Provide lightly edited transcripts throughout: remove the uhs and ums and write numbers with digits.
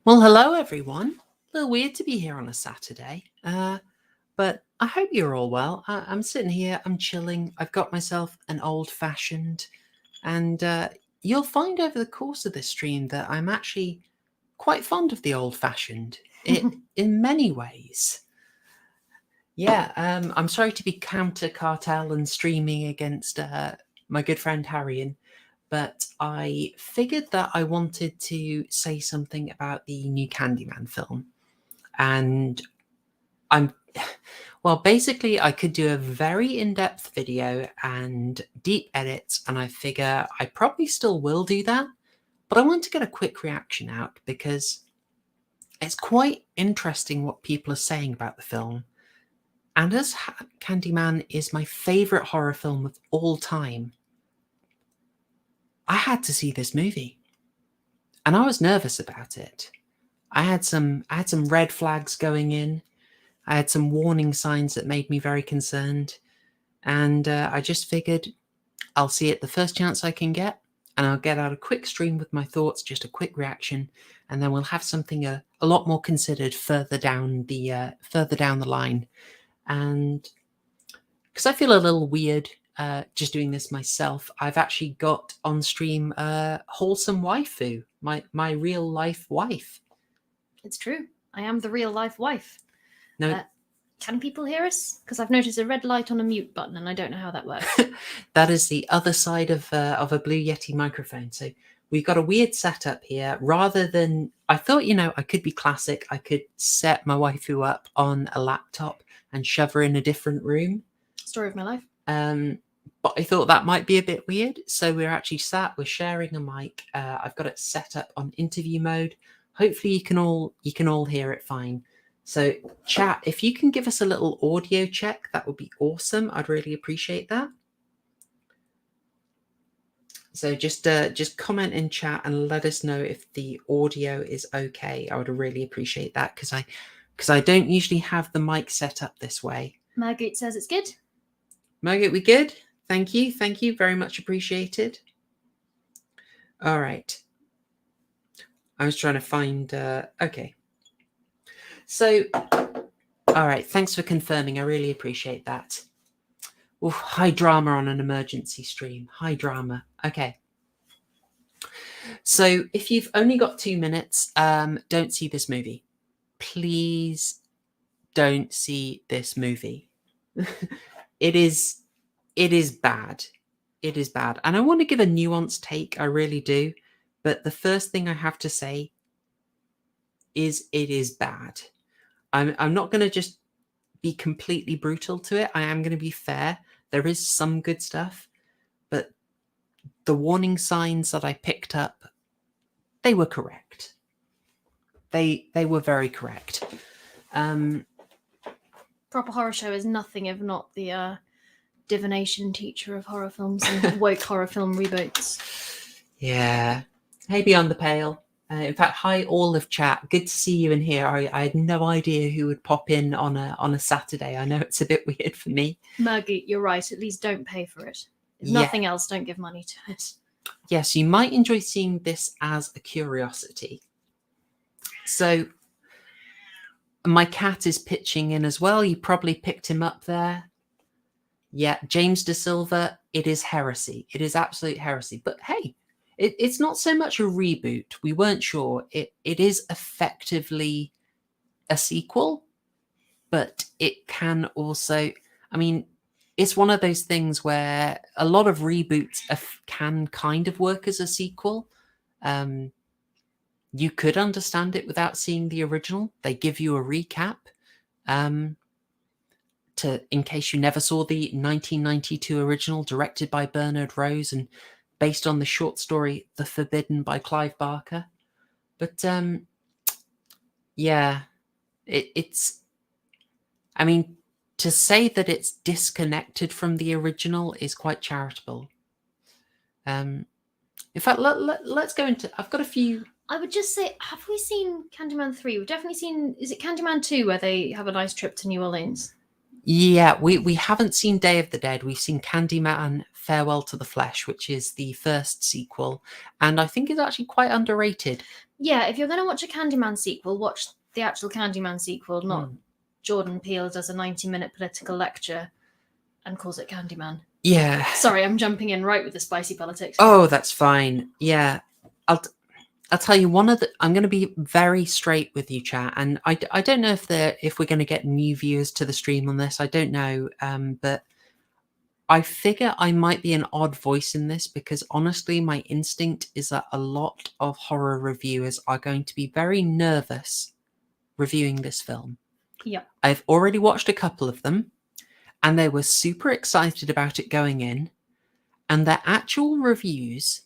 Well, hello everyone. A little weird to be here on a Saturday, but I hope you're all well. I'm sitting here, I'm chilling. I've got myself an old-fashioned, and you'll find over the course of this stream that I'm actually quite fond of the old-fashioned. In many ways. Yeah, I'm sorry to be counter cartel and streaming against my good friend Harrian, but I figured that I wanted to say something about the new Candyman film. And I'm, well, basically, I could do a very in depth video and deep edits, and I figure I probably still will do that. But I want to get a quick reaction out because it's quite interesting what people are saying about the film. And as Candyman is my favourite horror film of all time, I had to see this movie. And I was nervous about it. I had some red flags going in. I had some warning signs that made me very concerned. And I just figured I'll see it the first chance I can get. And I'll get out a quick stream with my thoughts, just a quick reaction. And then we'll have something a lot more considered further down the line. And because I feel a little weird just doing this myself, I've actually got on stream Wholesome Waifu, my real life wife. It's true. I am the real life wife. No, can people hear us? Because I've noticed a red light on a mute button, and I don't know how that works. That is the other side of a Blue Yeti microphone. So we've got a weird setup here. Rather than, I thought, I could be classic. I could set my waifu up on a laptop and shove her in a different room. Story of my life. But I thought that might be a bit weird. So we're actually we're sharing a mic. I've got it set up on interview mode. Hopefully you can all hear it fine. So chat, if you can give us a little audio check, that would be awesome. I'd really appreciate that. So just comment in chat and let us know if the audio is okay. I would really appreciate that because I don't usually have the mic set up this way. Margaret says it's good. Margaret, we good? Thank you, very much appreciated. All right. I was trying to find, okay. So, all right, thanks for confirming. I really appreciate that. Ooh, high drama on an emergency stream. High drama. Okay. So if you've only got 2 minutes, don't see this movie. Please don't see this movie. It is bad. It is bad. And I want to give a nuanced take. I really do. But the first thing I have to say is it is bad. I'm not going to just be completely brutal to it. I am going to be fair. There is some good stuff, but the warning signs that I picked up, they were correct. They were very correct. Proper horror show is nothing if not the divination teacher of horror films and woke horror film reboots. Yeah. Hey, Beyond the Pale. In fact, hi all of chat. Good to see you in here. I had no idea who would pop in on a Saturday. I know it's a bit weird for me. Maggie, you're right. At least don't pay for it. If nothing else, don't give money to it. Yes, you might enjoy seeing this as a curiosity. So my cat is pitching in as well. You probably picked him up there. Yeah, James De Silva, it is heresy. It is absolute heresy. But hey, it's not so much a reboot. We weren't sure. It is effectively a sequel, but it can also, I mean, it's one of those things where a lot of reboots can kind of work as a sequel. You could understand it without seeing the original. They give you a recap in case you never saw the 1992 original, directed by Bernard Rose and based on the short story The Forbidden by Clive Barker. But yeah, it's, I mean, to say that it's disconnected from the original is quite charitable. In fact, let's go into, I've got a few. I would just say, have we seen Candyman 3? We've definitely seen, is it Candyman 2 where they have a nice trip to New Orleans? Yeah, we haven't seen Day of the Dead. We've seen Candyman Farewell to the Flesh, which is the first sequel, and I think it's actually quite underrated. Yeah, if you're going to watch a Candyman sequel, watch the actual Candyman sequel, not Jordan Peele does a 90-minute political lecture and calls it Candyman. Yeah. Sorry, I'm jumping in right with the spicy politics. Oh, that's fine. Yeah. I'll tell you I'm going to be very straight with you, chat, and I don't know if we're going to get new viewers to the stream on this. I don't know, but I figure I might be an odd voice in this because honestly, my instinct is that a lot of horror reviewers are going to be very nervous reviewing this film. Yeah. I've already watched a couple of them, and they were super excited about it going in, and their actual reviews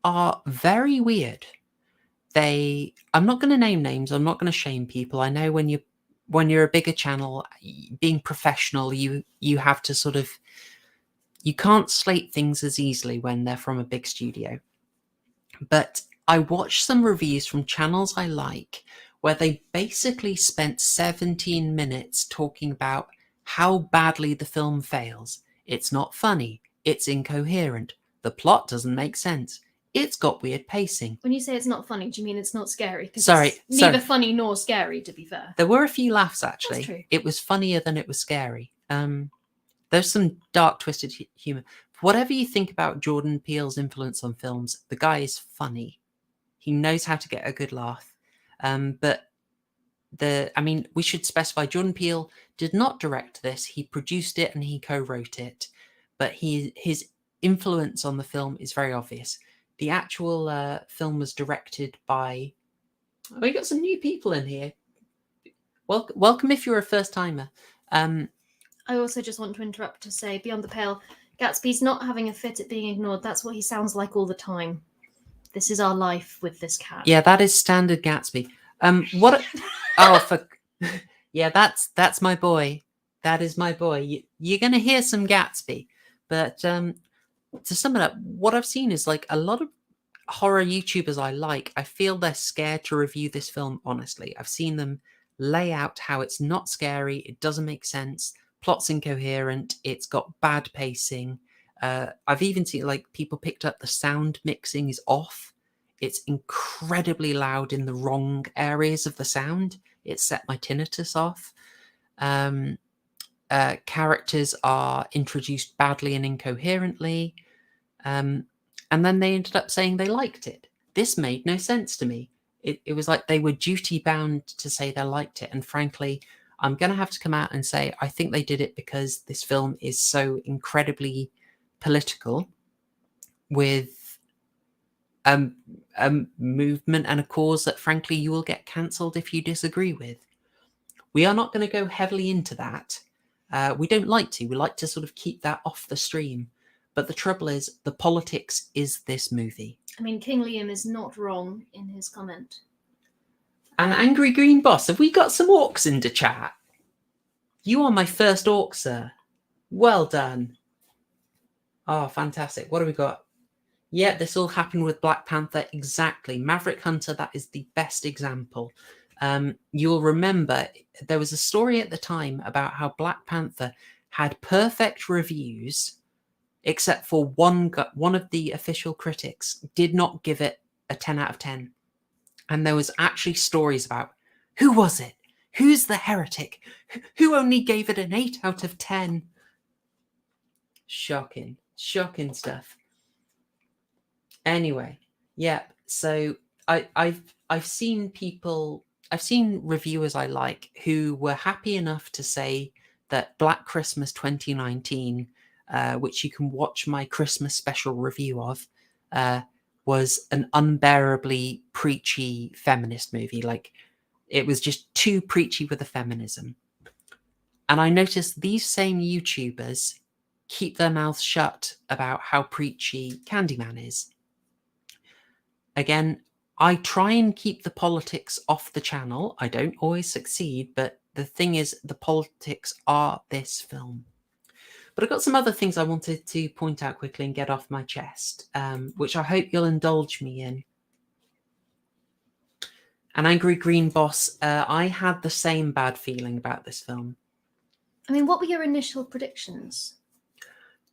are very weird. I'm not going to name names, I'm not going to shame people. I know when you're a bigger channel, being professional, you have to sort of, you can't slate things as easily when they're from a big studio. But I watched some reviews from channels I like where they basically spent 17 minutes talking about how badly the film fails. It's not funny, it's incoherent, the plot doesn't make sense, it's got weird pacing. When you say it's not funny, do you mean it's not scary? 'Cause Sorry, it's neither funny nor scary, to be fair. There were a few laughs, actually. That's true. It was funnier than it was scary. There's some dark, twisted humor. Whatever you think about Jordan Peele's influence on films, the guy is funny. He knows how to get a good laugh. But we should specify Jordan Peele did not direct this. He produced it and he co-wrote it. But his influence on the film is very obvious. The actual film was directed by... Oh, we got some new people in here. Welcome if you're a first timer. I also just want to interrupt to say, Beyond the Pale, Gatsby's not having a fit at being ignored. That's what he sounds like all the time. This is our life with this cat. Yeah, that is standard Gatsby. What? Oh, yeah, that's my boy. That is my boy. You're gonna hear some Gatsby, but to sum it up, what I've seen is like a lot of horror YouTubers I feel they're scared to review this film honestly. I've seen them lay out how it's not scary, it doesn't make sense, plot's incoherent, it's got bad pacing. I've even seen like people picked up the sound mixing is off. It's incredibly loud in the wrong areas of the sound. It set my tinnitus off. Characters are introduced badly and incoherently. And then they ended up saying they liked it. This made no sense to me. It was like they were duty bound to say they liked it. And frankly, I'm going to have to come out and say I think they did it because this film is so incredibly political with a movement and a cause that frankly you will get cancelled if you disagree with. We are not going to go heavily into that. We don't like to. We like to sort of keep that off the stream. But the trouble is, the politics is this movie. I mean, King Liam is not wrong in his comment. And Angry Green Boss, have we got some orcs into chat? You are my first orc, sir. Well done. Oh, fantastic. What have we got? Yeah, this all happened with Black Panther. Exactly. Maverick Hunter, that is the best example. You'll remember there was a story at the time about how Black Panther had perfect reviews, except for one of the official critics did not give it a 10 out of 10. And there was actually stories about who was it? Who's the heretic? Who only gave it an 8 out of 10? Shocking stuff. Anyway, yeah. So I've seen reviewers I like who were happy enough to say that Black Christmas 2019, which you can watch my Christmas special review of, was an unbearably preachy feminist movie. Like, it was just too preachy with the feminism. And I noticed these same YouTubers keep their mouths shut about how preachy Candyman is. Again, I try and keep the politics off the channel. I don't always succeed, but the thing is, the politics are this film. But I've got some other things I wanted to point out quickly and get off my chest, which I hope you'll indulge me in. An Angry Green Boss, I had the same bad feeling about this film. I mean, what were your initial predictions?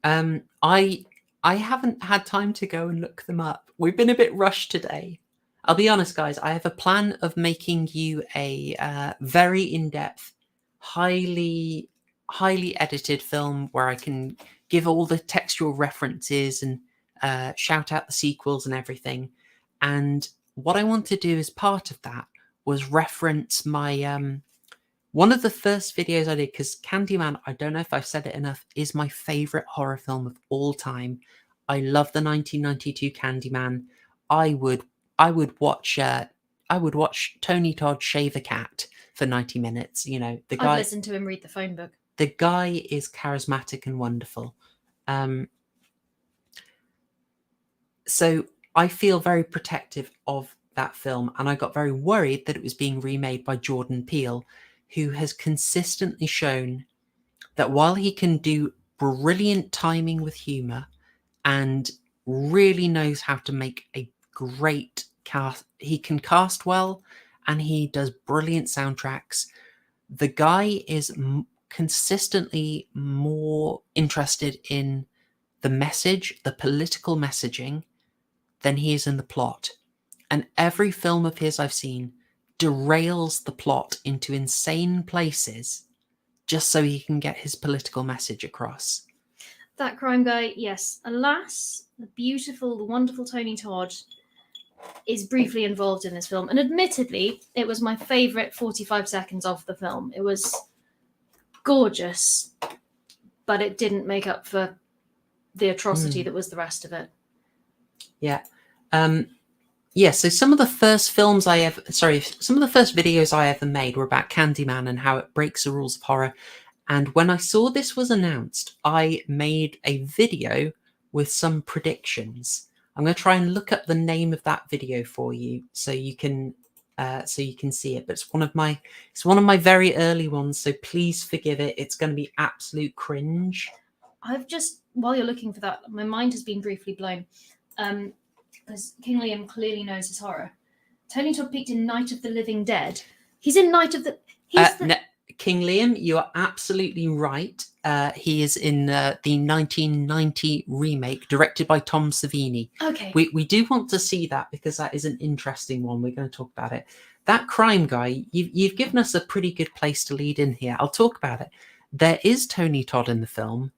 I haven't had time to go and look them up. We've been a bit rushed today. I'll be honest, guys. I have a plan of making you a very in-depth, highly edited film where I can give all the textual references and shout out the sequels and everything. And what I want to do as part of that was reference my one of the first videos I did, because Candyman, I don't know if I've said it enough, is my favorite horror film of all time. I love the 1992 Candyman. I would watch Tony Todd shave a cat for 90 minutes. You know, the guy. I've listened to him read the phone book. The guy is charismatic and wonderful. So I feel very protective of that film, and I got very worried that it was being remade by Jordan Peele, who has consistently shown that while he can do brilliant timing with humor and really knows how to make a great cast, he can cast well and he does brilliant soundtracks. The guy is consistently more interested in the message, the political messaging, than he is in the plot. And every film of his I've seen derails the plot into insane places just so he can get his political message across. That crime guy, yes. Alas, the beautiful, the wonderful Tony Todd is briefly involved in this film. And admittedly, it was my favourite 45 seconds of the film. It was gorgeous, but it didn't make up for the atrocity that was the rest of it. Yeah. Yeah, so some of the first videos I ever made were about Candyman and how it breaks the rules of horror. And when I saw this was announced, I made a video with some predictions. I'm going to try and look up the name of that video for you so you can see it. But it's one of my very early ones, so please forgive it. It's going to be absolute cringe. I've just, while you're looking for that, my mind has been briefly blown. Because King Liam clearly knows his horror. Tony Todd peaked in Night of the Living Dead. He's in Night of the... King Liam, you are absolutely right. He is in the 1990 remake directed by Tom Savini. Okay. We do want to see that because that is an interesting one. We're going to talk about it. That crime guy, you've given us a pretty good place to lead in here. I'll talk about it. There is Tony Todd in the film.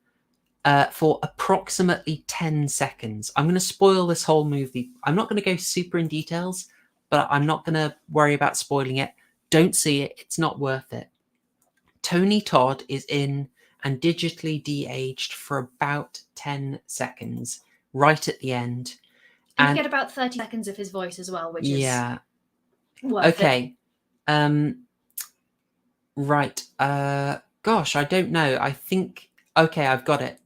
For approximately 10 seconds. I'm going to spoil this whole movie. I'm not going to go super in details, but I'm not going to worry about spoiling it. Don't see it. It's not worth it. Tony Todd is in and digitally de-aged for about 10 seconds, right at the end. And you get about 30 seconds of his voice as well, which is worth it. Right. Gosh, I don't know. I think... Okay, I've got it.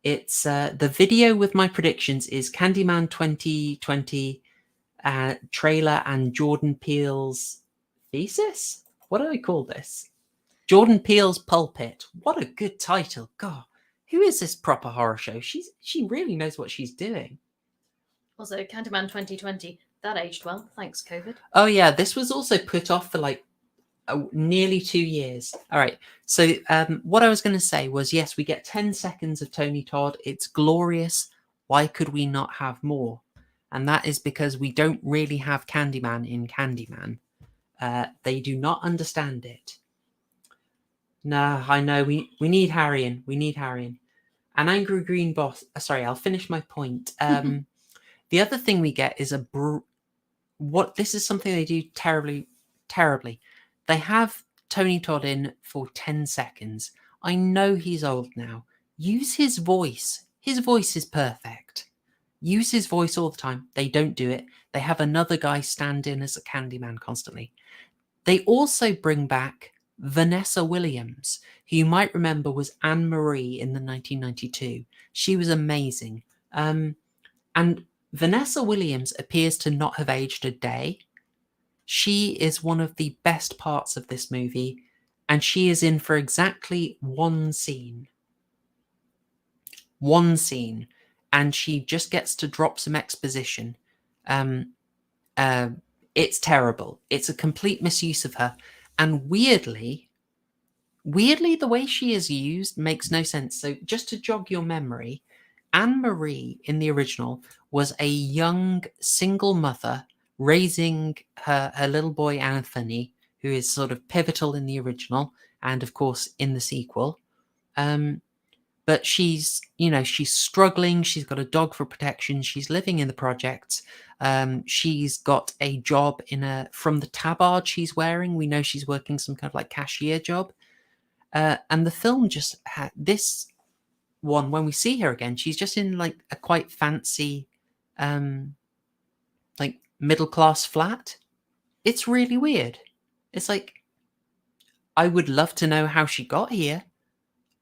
It's the video with my predictions is Candyman 2020 trailer and Jordan Peele's thesis. What do I call this? Jordan Peele's Pulpit. What a good title. God, who is this proper horror show? She really knows what she's doing. Also, Candyman 2020, that aged well. Thanks, COVID. Oh yeah, this was also put off for like nearly 2 years. All right. So what I was going to say was, yes, we get 10 seconds of Tony Todd. It's glorious. Why could we not have more? And that is because we don't really have Candyman in Candyman. They do not understand it. No, I know. We need Harrion. We need Harrion. An angry green boss. Sorry, I'll finish my point. The other thing we get is this is something they do terribly. They have Tony Todd in for 10 seconds. I know he's old now. Use his voice. His voice is perfect. Use his voice all the time. They don't do it. They have another guy stand in as a Candyman constantly. They also bring back Vanessa Williams, who you might remember was Anne Marie in the 1992. She was amazing. And Vanessa Williams appears to not have aged a day. She is one of the best parts of this movie, and she is in for exactly one scene. One scene. And she just gets to drop some exposition. It's terrible. It's a complete misuse of her. And weirdly, weirdly, the way she is used makes no sense. So just to jog your memory, Anne-Marie in the original was a young single mother raising her little boy Anthony, who is sort of pivotal in the original and of course in the sequel. But she's struggling. She's got a dog for protection. She's living in the projects. She's got a job from the tabard she's wearing. We know she's working some kind of like cashier job. And the film just had this one, when we see her again, she's just in like a quite fancy, like middle class flat. It's really weird. It's like, I would love to know how she got here.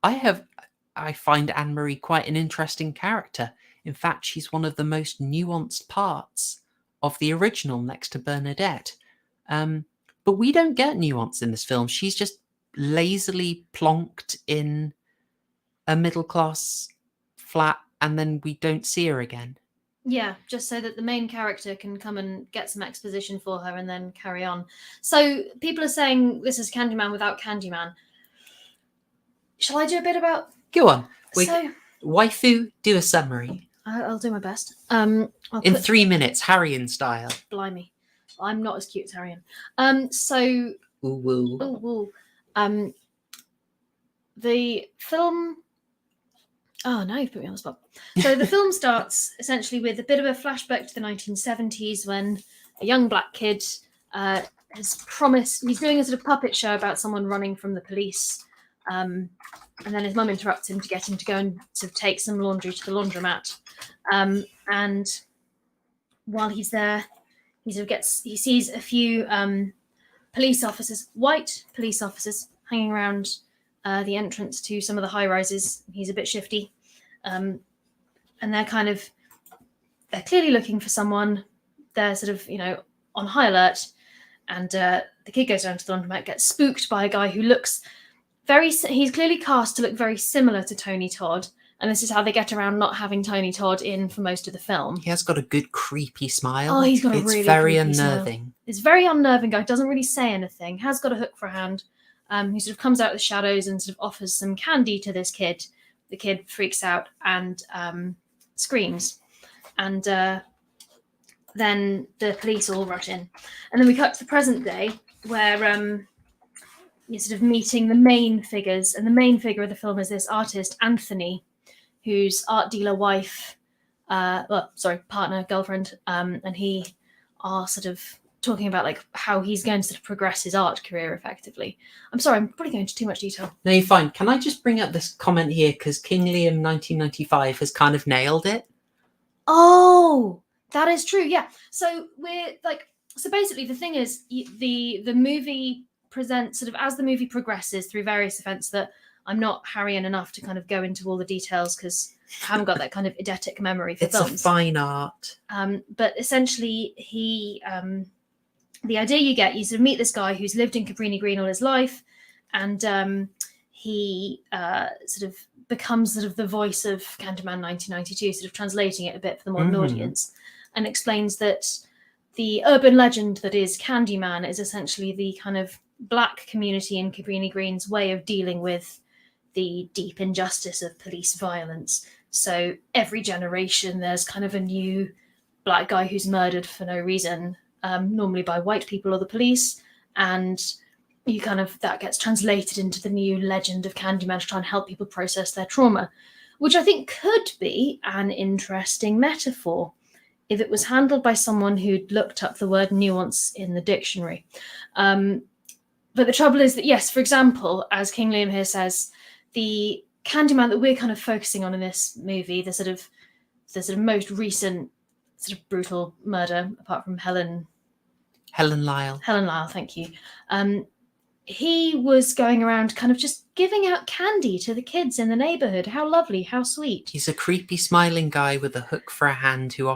I find Anne-Marie quite an interesting character. In fact, she's one of the most nuanced parts of the original next to Bernadette. But we don't get nuance in this film. She's just lazily plonked in a middle-class flat, and then we don't see her again. Yeah, just so that the main character can come and get some exposition for her and then carry on. So people are saying this is Candyman without Candyman. Shall I do a bit about... Go on. So, waifu, do a summary. I'll do my best. In 3 minutes, Harrian style. Blimey. I'm not as cute as Harrian. So... Ooh, woo. Ooh, woo. The film... Oh, no, you've put me on the spot. So the film starts essentially with a bit of a flashback to the 1970s when a young black kid has promised... He's doing a sort of puppet show about someone running from the police. And then his mum interrupts him to get him to go and to take some laundry to the laundromat. And while he's there, he sees a few police officers, white police officers, hanging around the entrance to some of the high rises. He's a bit shifty, and they're clearly looking for someone. They're sort of on high alert, and the kid goes down to the laundromat, gets spooked by a guy who looks he's clearly cast to look very similar to Tony Todd, and this is how they get around not having Tony Todd in for most of the film. He has got a good creepy smile. Oh, he's got a really very creepy unnerving. Smile. It's very unnerving guy, doesn't really say anything, has got a hook for a hand, who sort of comes out of the shadows and sort of offers some candy to this kid. The kid freaks out and screams, and then the police all rush in. And then we cut to the present day where you're sort of meeting the main figures, and the main figure of the film is this artist, Anthony, whose art dealer wife, partner, girlfriend, and he are sort of talking about like how he's going to sort of progress his art career effectively. I'm sorry, I'm probably going into too much detail. No, you're fine. Can I just bring up this comment here, because King Liam 1995 has kind of nailed it? Oh, that is true. Yeah. So basically the thing is the movie presents sort of as the movie progresses through various events that I'm not Harrian enough to kind of go into all the details because I haven't got that kind of eidetic memory for films. It's a fine art. But essentially the idea you get, you sort of meet this guy who's lived in Cabrini Green all his life, and he sort of becomes sort of the voice of Candyman 1992, sort of translating it a bit for the modern audience, and explains that the urban legend that is Candyman is essentially the kind of black community in Cabrini Green's way of dealing with the deep injustice of police violence. So every generation there's kind of a new black guy who's murdered for no reason, normally by white people or the police, and that gets translated into the new legend of Candyman to try and help people process their trauma, which I think could be an interesting metaphor if it was handled by someone who'd looked up the word nuance in the dictionary. But the trouble is that, yes, for example, as King Liam here says, the Candyman that we're kind of focusing on in this movie, the sort of most recent sort of brutal murder, apart from Helen Lyle, thank you. He was going around kind of just giving out candy to the kids in the neighborhood. How lovely, how sweet. He's a creepy smiling guy with a hook for a hand who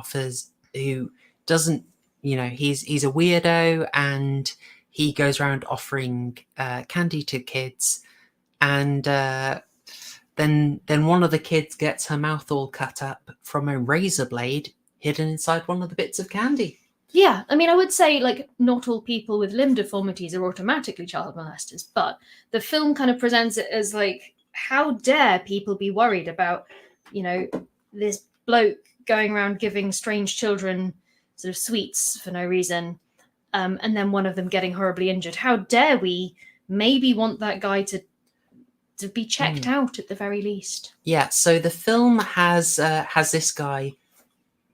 doesn't, he's a weirdo, and he goes around offering candy to kids, and then one of the kids gets her mouth all cut up from a razor blade hidden inside one of the bits of candy. Yeah, I mean, I would say, like, not all people with limb deformities are automatically child molesters, but the film kind of presents it as, like, how dare people be worried about, you know, this bloke going around giving strange children sort of sweets for no reason, and then one of them getting horribly injured. How dare we maybe want that guy to be checked out at the very least? Yeah, so the film has this guy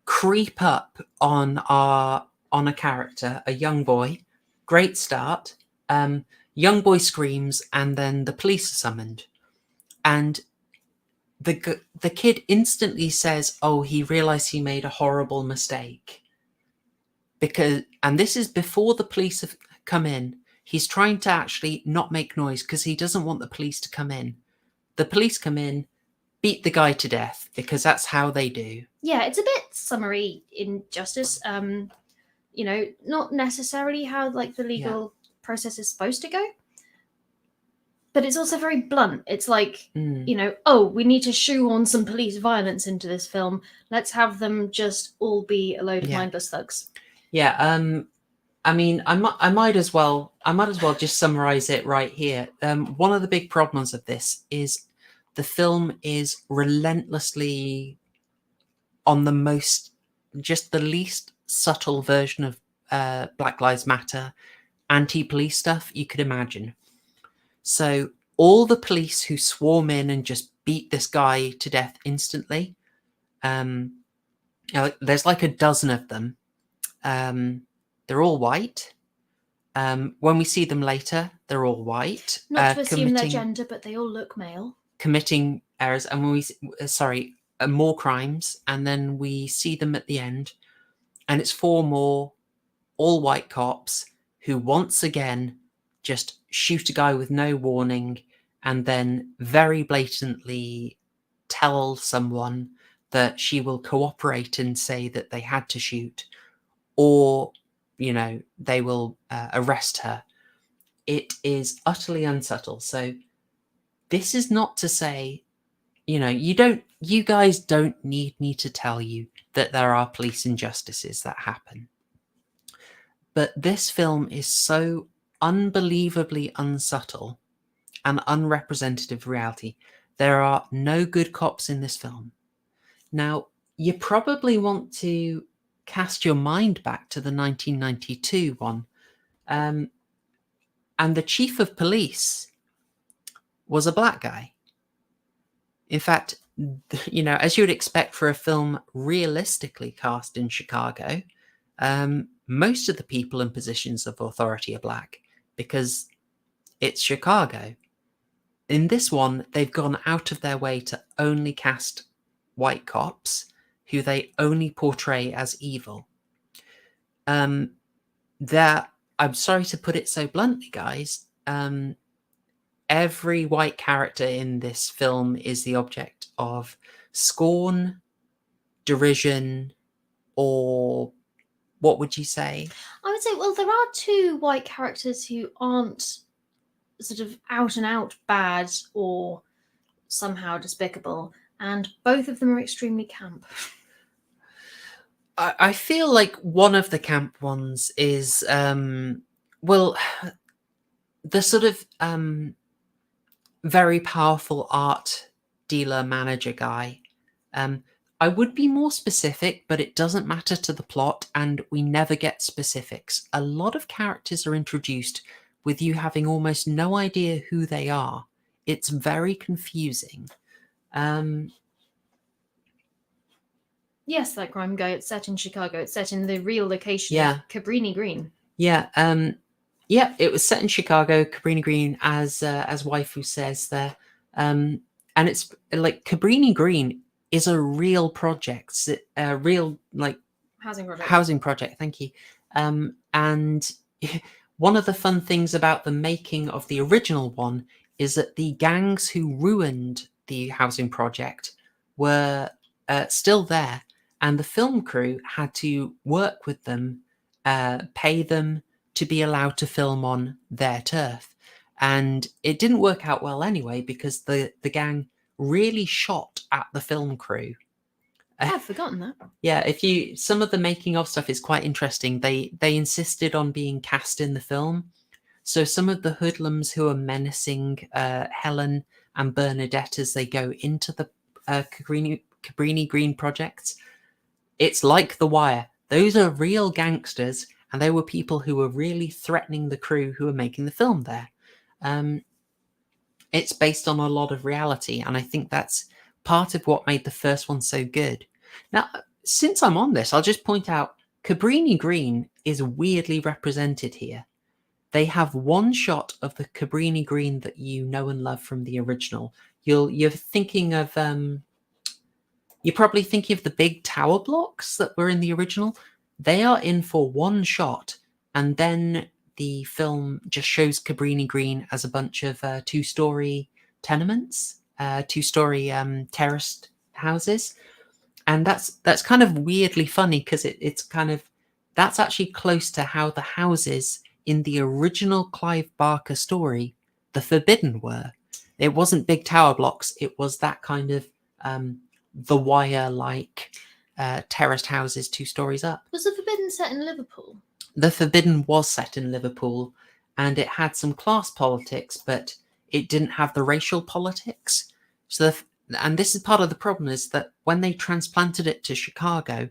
creep up on a character, a young boy. Great start. Young boy screams, and then the police are summoned, and the kid instantly says, "Oh, he realized he made a horrible mistake." And this is before the police have come in. He's trying to actually not make noise because he doesn't want the police to come in. The police come in, beat the guy to death because that's how they do. Yeah, it's a bit summary in justice. Not necessarily how, like, the legal process is supposed to go, but it's also very blunt. It's like, we need to shoehorn some police violence into this film. Let's have them just all be a load of mindless thugs. Yeah. I mean, I might as well just summarize it right here. One of the big problems of this is the film is relentlessly on the least subtle version of Black Lives Matter, anti-police stuff you could imagine. So all the police who swarm in and just beat this guy to death instantly, there's like a dozen of them. They're all white. When we see them later, they're all white. Not to assume their gender, but they all look male. Committing errors, and when more crimes, and then we see them at the end, and it's 4 more all white cops who once again just shoot a guy with no warning, and then very blatantly tell someone that she will cooperate and say that they had to shoot, or they will arrest her. It is utterly unsubtle. So this is not to say, you guys don't need me to tell you that there are police injustices that happen. But this film is so unbelievably unsubtle and unrepresentative of reality. There are no good cops in this film. Now, you probably want to cast your mind back to the 1992 one. And the chief of police was a black guy. In fact, as you would expect for a film realistically cast in Chicago, most of the people in positions of authority are black because it's Chicago. In this one, they've gone out of their way to only cast white cops who they only portray as evil. I'm sorry to put it so bluntly, guys. Every white character in this film is the object of scorn, derision, or what would you say? I would say, well, there are 2 white characters who aren't sort of out and out bad or somehow despicable, and both of them are extremely camp. I feel like one of the camp ones is, the sort of very powerful art dealer manager guy. I would be more specific, but it doesn't matter to the plot, and we never get specifics. A lot of characters are introduced with you having almost no idea who they are. It's very confusing. Yes, that crime guy. It's set in Chicago. It's set in the real location of Cabrini Green. Yeah. It was set in Chicago, Cabrini Green, as Waifu says there. And it's like Cabrini Green is a real project, a real housing project. Thank you. And one of the fun things about the making of the original one is that the gangs who ruined the housing project were still there, and the film crew had to work with them, pay them to be allowed to film on their turf. And it didn't work out well anyway, because the gang really shot at the film crew. I've forgotten that. Yeah, some of the making of stuff is quite interesting. They insisted on being cast in the film. So some of the hoodlums who are menacing Helen and Bernadette as they go into the Cabrini Green project, it's like The Wire. Those are real gangsters, and they were people who were really threatening the crew who were making the film there. It's based on a lot of reality, and I think that's part of what made the first one so good. Now, since I'm on this, I'll just point out Cabrini Green is weirdly represented here. They have one shot of the Cabrini Green that you know and love from the original. You're thinking of you're probably thinking of the big tower blocks that were in the original. They are in for one shot, and then the film just shows Cabrini Green as a bunch of two-story tenements, two-story terraced houses, and that's kind of weirdly funny because it's kind of that's actually close to how the houses in the original Clive Barker story, The Forbidden, were. It wasn't big tower blocks. It was that kind of The Wire-like terraced houses 2 stories up. Was The Forbidden set in Liverpool? The Forbidden was set in Liverpool, and it had some class politics, but it didn't have the racial politics. So, and this is part of the problem, is that when they transplanted it to Chicago,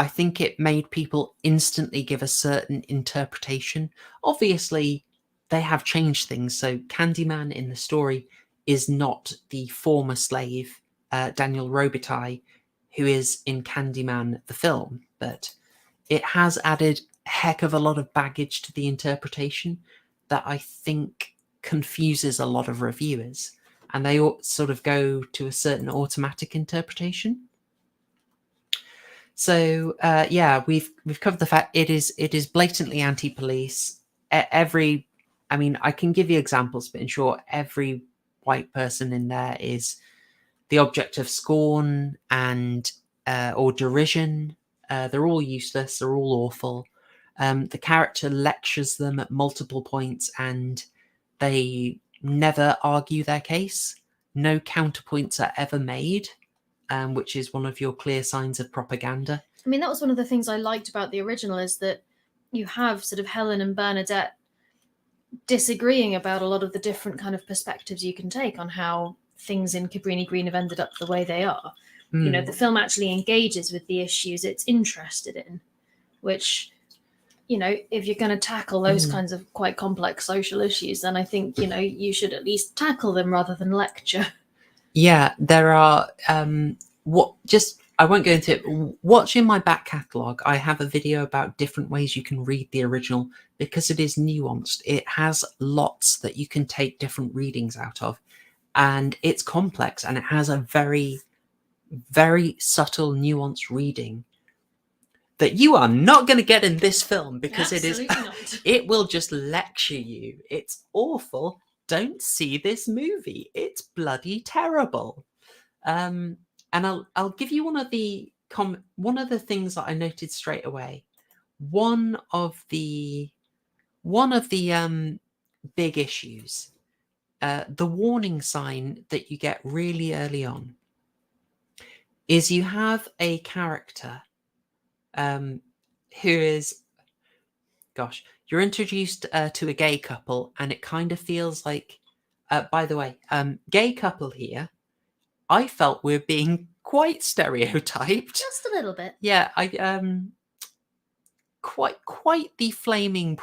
I think it made people instantly give a certain interpretation. Obviously, they have changed things. So Candyman in the story is not the former slave, Daniel Robitaille, who is in Candyman, the film, but it has added a heck of a lot of baggage to the interpretation that I think confuses a lot of reviewers. And they sort of go to a certain automatic interpretation. So yeah, we've covered the fact it is blatantly anti-police. I mean, I can give you examples, but in short, every white person in there is the object of scorn and or derision. They're all useless. They're all awful. The character lectures them at multiple points, and they never argue their case. No counterpoints are ever made. Which is one of your clear signs of propaganda. I mean, that was one of the things I liked about the original, is that you have sort of Helen and Bernadette disagreeing about a lot of the different kind of perspectives you can take on how things in Cabrini Green have ended up the way they are. You know, the film actually engages with the issues it's interested in, which, you know, if you're going to tackle those kinds of quite complex social issues, then I think, you know, you should at least tackle them rather than lecture. Yeah, there are I won't go into it. Watch in my back catalogue. I have a video about different ways you can read the original, because it is nuanced. It has lots that you can take different readings out of, and it's complex, and it has a very, very subtle, nuanced reading that you are not going to get in this film, because it will just lecture you. It's awful. Don't see this movie. It's bloody terrible. And I'll give you one of the things that I noted straight away. One of the big issues, the warning sign that you get really early on, is you have a character who is, gosh, you're introduced to a gay couple, and it kind of feels like, by the way, gay couple here, I felt we're being quite stereotyped. Just a little bit. Yeah, quite the flaming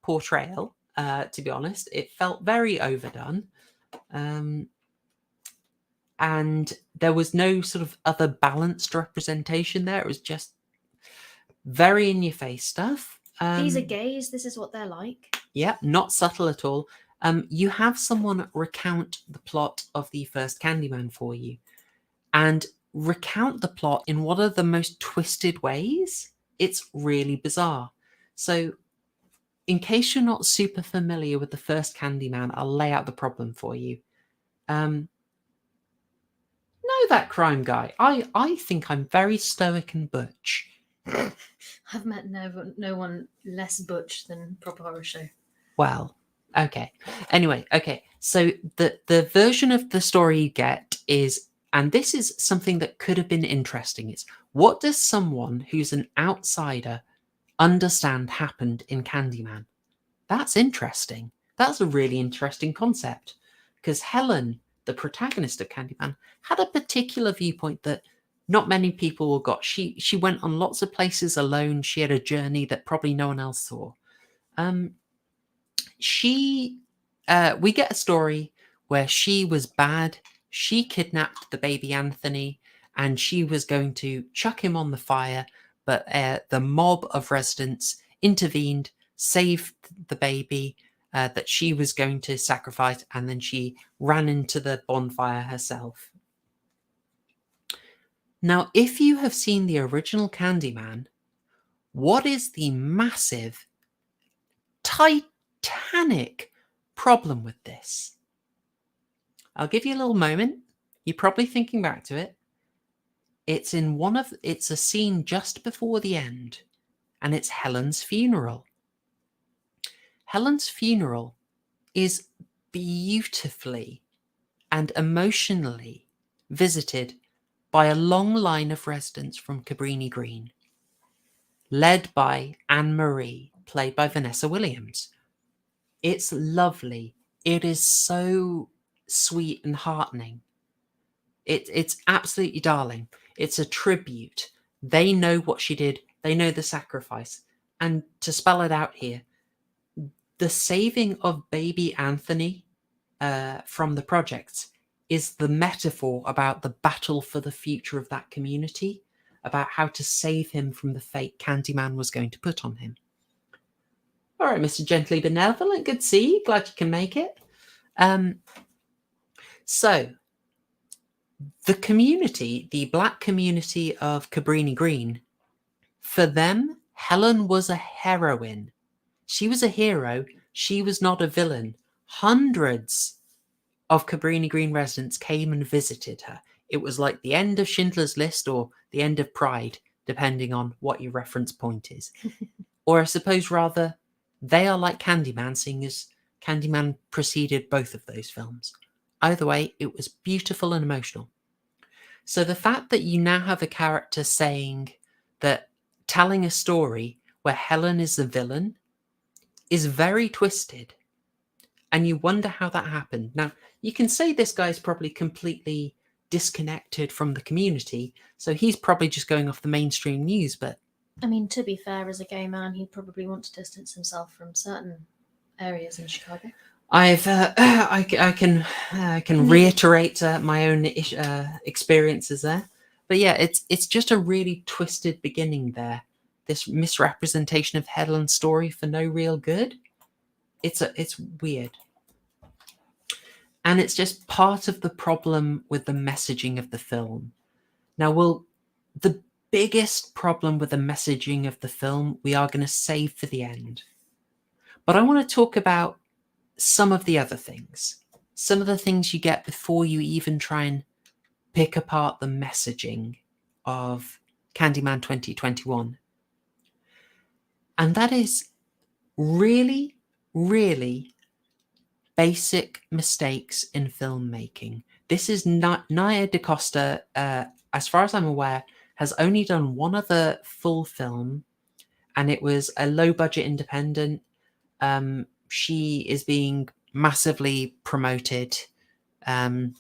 portrayal, to be honest. It felt very overdone. And there was no sort of other balanced representation there. It was just very in your face stuff. These are gays. This is what they're like. Yeah, not subtle at all. You have someone recount the plot of the first Candyman for you, and recount the plot in one of the most twisted ways. It's really bizarre. So, in case you're not super familiar with the first Candyman, I'll lay out the problem for you. Know that crime guy. I think I'm very stoic and butch. I've met no one less butch than Proper Horror Show. Well, okay. Anyway, okay. So the version of the story you get is And this is something that could have been interesting. It's what does someone who's an outsider understand happened in Candyman? That's interesting. That's a really interesting concept. Because Helen, the protagonist of Candyman, had a particular viewpoint that not many people got. She went on lots of places alone. She had a journey that probably no one else saw. We get a story where she was bad. She kidnapped the baby Anthony and she was going to chuck him on the fire, but the mob of residents intervened, saved the baby that she was going to sacrifice, and then she ran into the bonfire herself. Now, if you have seen the original Candyman, what is the massive, titanic problem with this? I'll give you a little moment. You're probably thinking back to it. It's a scene just before the end, and it's Helen's funeral. Helen's funeral is beautifully and emotionally visited by a long line of residents from Cabrini Green, led by Anne-Marie, played by Vanessa Williams. It's lovely. It is so sweet and heartening. It's absolutely darling. It's a tribute. They know what she did. They know the sacrifice. And to spell it out here, the saving of baby Anthony from the projects is the metaphor about the battle for the future of that community, about how to save him from the fate Candyman was going to put on him. All right, Mr. Gently Benevolent, good to see you. Glad you can make it. So, the community, the Black community of Cabrini Green, for them, Helen was a heroine. She was a hero. She was not a villain. Hundreds of Cabrini Green residents came and visited her. It was like the end of Schindler's List or the end of Pride, depending on what your reference point is. Or I suppose rather, they are like Candyman, seeing as Candyman preceded both of those films. Either way, it was beautiful and emotional. So the fact that you now have a character saying that telling a story where Helen is the villain is very twisted. And you wonder how that happened. Now, you can say this guy's probably completely disconnected from the community, so he's probably just going off the mainstream news, but... I mean, to be fair, as a gay man, he'd probably want to distance himself from certain areas in Chicago. I can reiterate my own experiences there. But yeah, it's just a really twisted beginning there. This misrepresentation of Helen's story for no real good. It's weird. And it's just part of the problem with the messaging of the film. Now, the biggest problem with the messaging of the film we are going to save for the end. But I want to talk about some of the other things. Some of the things you get before you even try and pick apart the messaging of Candyman 2021. And that is really, really basic mistakes in filmmaking. This is Nia Dacosta, as far as I'm aware, has only done one other full film, and it was a low-budget independent. She is being massively promoted. But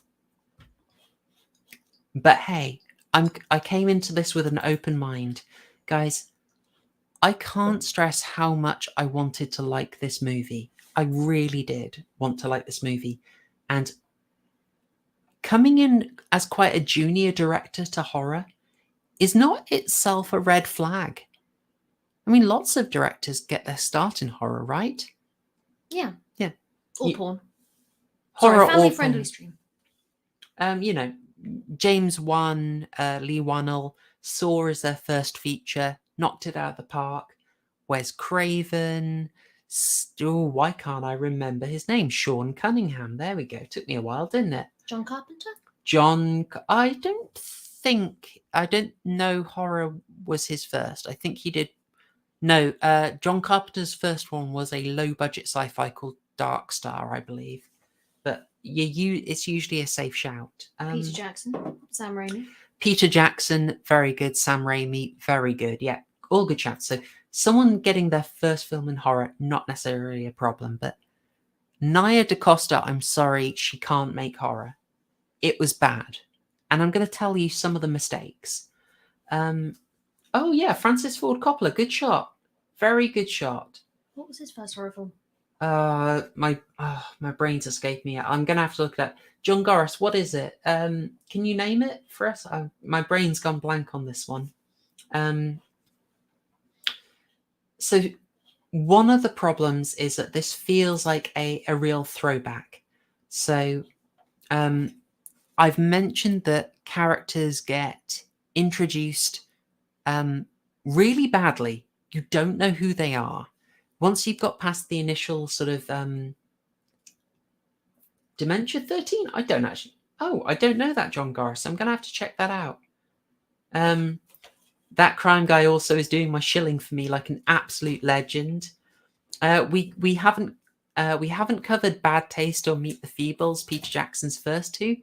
hey, I came into this with an open mind. Guys, I can't stress how much I wanted to like this movie. I really did want to like this movie. And coming in as quite a junior director to horror is not itself a red flag. I mean, lots of directors get their start in horror, right? Yeah. Yeah. Or porn. Horror family or friendly porn. stream. James Wan, Lee Wannell, Saw as their first feature, knocked it out of the park. Wes Craven. Why can't I remember his name? Sean Cunningham. There we go. Took me a while, didn't it? John Carpenter? I don't know horror was his first. I think he did. No, John Carpenter's first one was a low-budget sci-fi called Dark Star, I believe. But it's usually a safe shout. Peter Jackson, Sam Raimi. Peter Jackson, very good. Sam Raimi, very good. Yeah, all good shouts. So someone getting their first film in horror, not necessarily a problem. But Nia Dacosta, I'm sorry, she can't make horror. It was bad. And I'm going to tell you some of the mistakes. Oh, yeah, Francis Ford Coppola, good shot. Very good shot. What was his first horror film? My brain's escaped me. I'm going to have to look at that. John Gorris, what is it? Can you name it for us? My brain's gone blank on this one. So one of the problems is that this feels like a real throwback. So I've mentioned that characters get introduced really badly. You don't know who they are. Once you've got past the initial sort of Dementia 13? I don't know that, John Gorris. I'm going to have to check that out. That crime guy also is doing my shilling for me like an absolute legend. We haven't covered Bad Taste or Meet the Feebles, Peter Jackson's first two,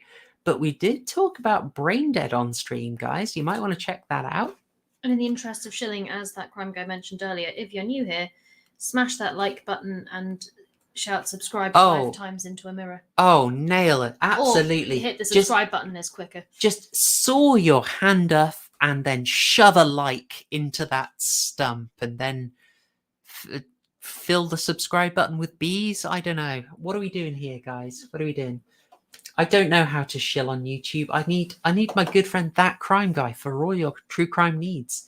but we did talk about Brain Dead on stream, guys. You might want to check that out. And in the interest of shilling, as that crime guy mentioned earlier, if you're new here, smash that like button and shout subscribe 5 times into a mirror. Oh, nail it. Absolutely. Or hit the subscribe button is quicker. Just saw your hand up and then shove a like into that stump and then fill the subscribe button with bees. I don't know. What are we doing here, guys? What are we doing? I don't know how to shill on YouTube. I need my good friend That Crime Guy for all your true crime needs.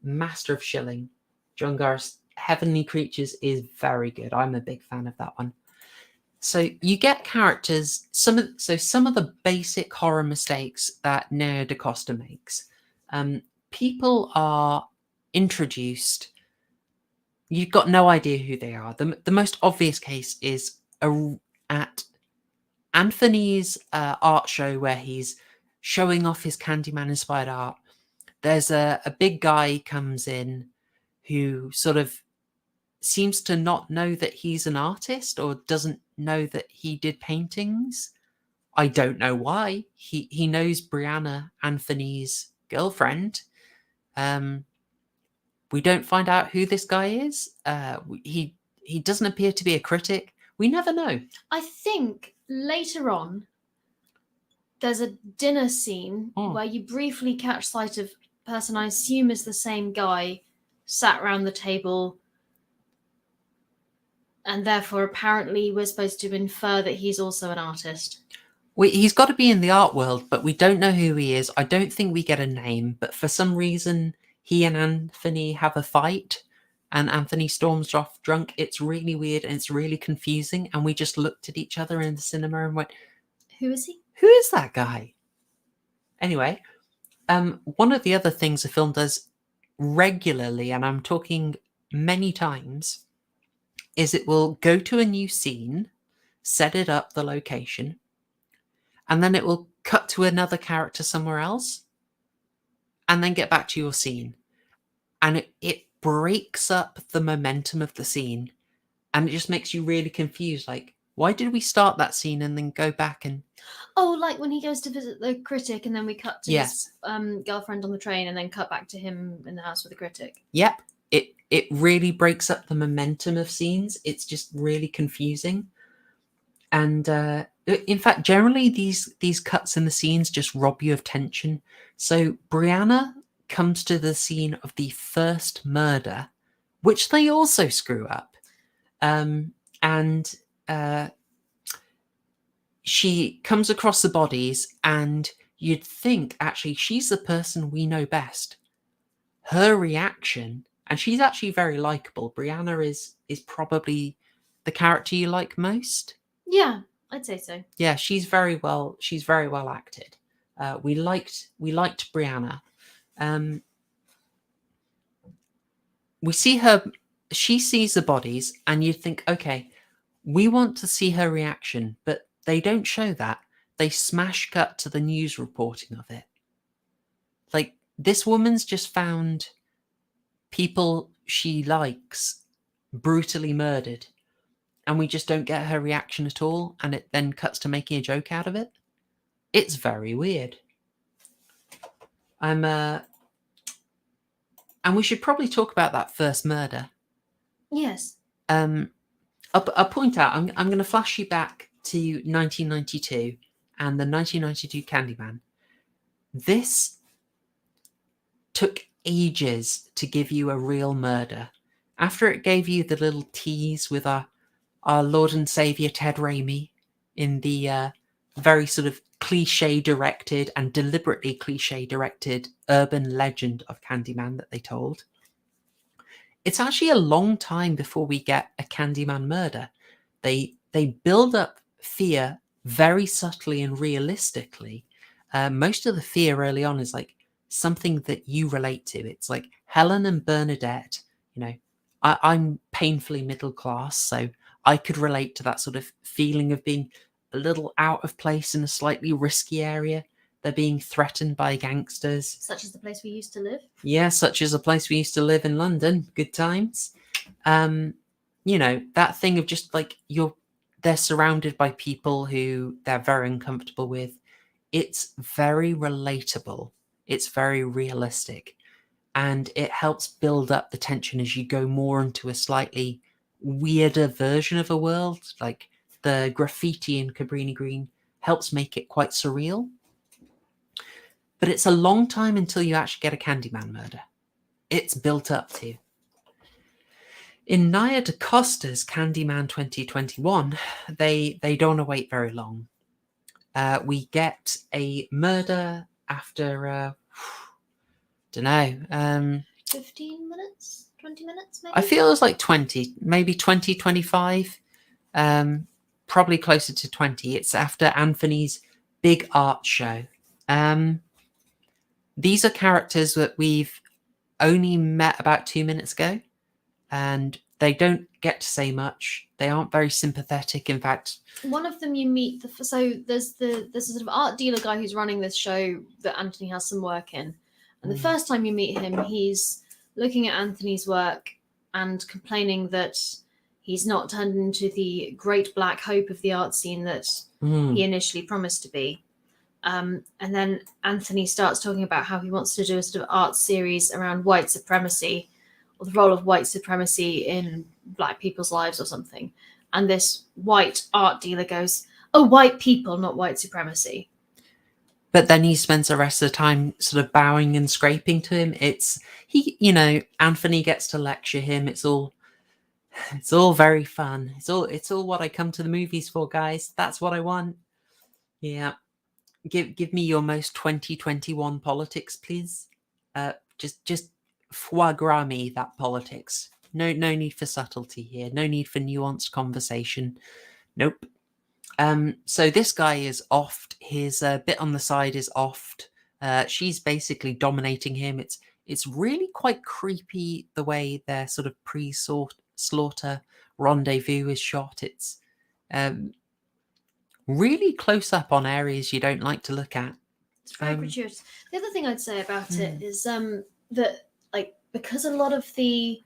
Master of shilling. John Garris, Heavenly Creatures is very good. I'm a big fan of that one. So you get characters, some of the basic horror mistakes that Nia Dacosta makes. People are introduced. You've got no idea who they are. The most obvious case is at Anthony's art show where he's showing off his Candyman inspired art. There's a big guy comes in who sort of seems to not know that he's an artist or doesn't know that he did paintings. I don't know why. He knows Brianna, Anthony's girlfriend. We don't find out who this guy is. He doesn't appear to be a critic. We never know. I think later on there's a dinner scene where you briefly catch sight of a person I assume is the same guy sat around the table, and therefore apparently we're supposed to infer that he's also an artist. He's got to be in the art world, but we don't know who he is. I don't think we get a name, but for some reason he and Anthony have a fight and Anthony storms off drunk. It's really weird and it's really confusing, and we just looked at each other in the cinema and went, who is he? Who is that guy? Anyway, one of the other things the film does regularly, and I'm talking many times, is it will go to a new scene, set it up, the location, and then it will cut to another character somewhere else, and then get back to your scene. And it breaks up the momentum of the scene, and it just makes you really confused. Like, why did we start that scene and then go back and... Oh, like when he goes to visit the critic and then we cut to his girlfriend on the train and then cut back to him in the house with the critic. Yep. It really breaks up the momentum of scenes. It's just really confusing. And in fact, generally these cuts in the scenes just rob you of tension. So Brianna comes to the scene of the first murder, which they also screw up. She comes across the bodies, and you'd think actually she's the person we know best. Her reaction, and she's actually very likable. Brianna is probably the character you like most. Yeah, I'd say so. Yeah, she's very well acted. We liked Brianna. We see her. She sees the bodies, and you think, okay, we want to see her reaction, but they don't show that. They smash cut to the news reporting of it. Like, this woman's just found people she likes brutally murdered, and we just don't get her reaction at all, and it then cuts to making a joke out of it. It's very weird. And we should probably talk about that first murder. Yes. I'll point out, I'm going to flash you back to 1992 and the 1992 Candyman. This took ages to give you a real murder. After it gave you the little tease with our Lord and Saviour Ted Raimi in the very sort of cliche-directed and deliberately cliche-directed urban legend of Candyman that they told, it's actually a long time before we get a Candyman murder. They build up fear very subtly and realistically. Most of the fear early on is like something that you relate to. It's like Helen and Bernadette. You know, I'm painfully middle class, so I could relate to that sort of feeling of being a little out of place in a slightly risky area. They're being threatened by gangsters. Such as the place we used to live. Yeah, such as a place we used to live in London. Good times. You know, that thing of just like they're surrounded by people who they're very uncomfortable with. It's very relatable. It's very realistic. And it helps build up the tension as you go more into a slightly weirder version of a world. Like the graffiti in Cabrini Green helps make it quite surreal. But it's a long time until you actually get a Candyman murder. It's built up to. In Nia Dacosta's Candyman 2021, they don't wait very long. We get a murder after, don't know, 15 minutes? 20 minutes, maybe? I feel it was like 20, maybe 20, 25, probably closer to 20. It's after Anthony's big art show. These are characters that we've only met about 2 minutes ago, and they don't get to say much. They aren't very sympathetic. In fact, one of them you meet. So there's a sort of art dealer guy who's running this show that Anthony has some work in, and the first time you meet him, he's looking at Anthony's work and complaining that he's not turned into the great black hope of the art scene that he initially promised to be. And then Anthony starts talking about how he wants to do a sort of art series around white supremacy, or the role of white supremacy in black people's lives or something. And this white art dealer goes, "Oh, white people, not white supremacy." But then he spends the rest of the time sort of bowing and scraping to him. Anthony gets to lecture him. It's all very fun. It's all what I come to the movies for, guys. That's what I want. Yeah. Give me your most 2021 politics, please. Just foie gras me that politics. No need for subtlety here. No need for nuanced conversation. Nope. So this guy is offed. His bit on the side is offed. She's basically dominating him. It's really quite creepy the way their sort of pre-slaughter rendezvous is shot. It's really close up on areas you don't like to look at. It's very gratuitous. The other thing I'd say about it is that, like, because a lot of the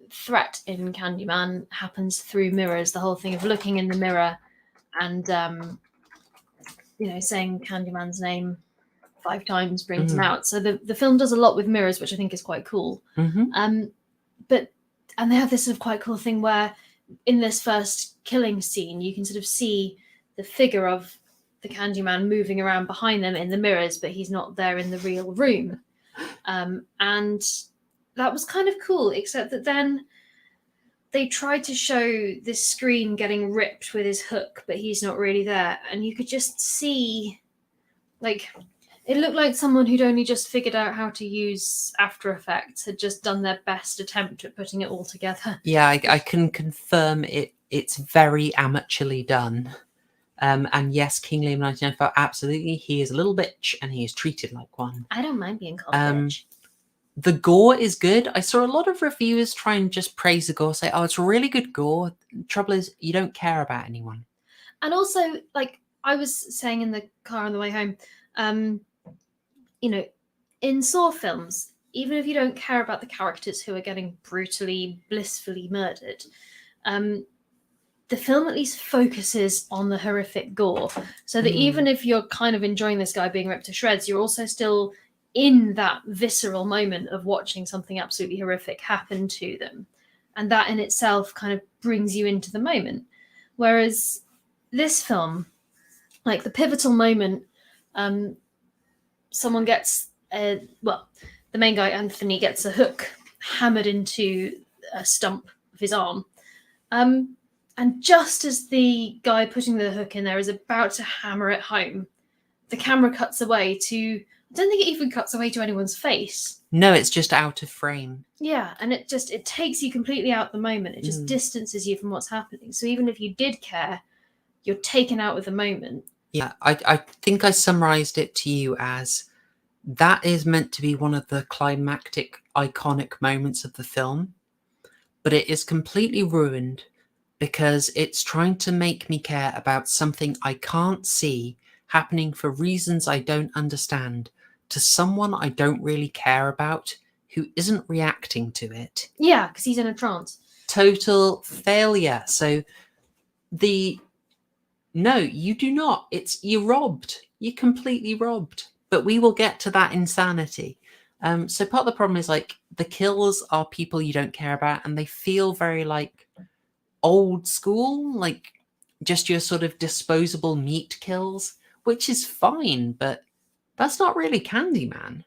threat in Candyman happens through mirrors, the whole thing of looking in the mirror and saying Candyman's name 5 times brings him out. So the film does a lot with mirrors, which I think is quite cool. And they have this sort of quite cool thing where in this first killing scene, you can sort of see the figure of the Candyman moving around behind them in the mirrors, but he's not there in the real room. And that was kind of cool, except that then they tried to show this screen getting ripped with his hook, but he's not really there. And you could just see, like, it looked like someone who'd only just figured out how to use After Effects had just done their best attempt at putting it all together. Yeah, I can confirm it's very amateurly done. And yes, King Liam 1995, absolutely, he is a little bitch and he is treated like one. I don't mind being called bitch. The gore is good. I saw a lot of reviewers try and just praise the gore, say, "Oh, it's really good gore." The trouble is, you don't care about anyone. And also, like I was saying in the car on the way home, in Saw films, even if you don't care about the characters who are getting brutally, blissfully murdered, the film at least focuses on the horrific gore, so that even if you're kind of enjoying this guy being ripped to shreds, you're also still in that visceral moment of watching something absolutely horrific happen to them, and that in itself kind of brings you into the moment. Whereas this film, like the pivotal moment, someone gets the main guy Anthony gets a hook hammered into a stump of his arm. And just as the guy putting the hook in there is about to hammer it home, the camera cuts away to, I don't think it even cuts away to anyone's face. No, it's just out of frame. Yeah, and it takes you completely out the moment. It just distances you from what's happening. So even if you did care, you're taken out with the moment. Yeah, I think I summarized it to you as that is meant to be one of the climactic, iconic moments of the film, but it is completely ruined because it's trying to make me care about something I can't see happening for reasons I don't understand to someone I don't really care about who isn't reacting to it. Yeah, because he's in a trance. Total failure. So no, you do not. You're robbed. You're completely robbed. But we will get to that insanity. So part of the problem is like the kills are people you don't care about, and they feel very like old school, like just your sort of disposable meat kills, which is fine, but that's not really Candyman.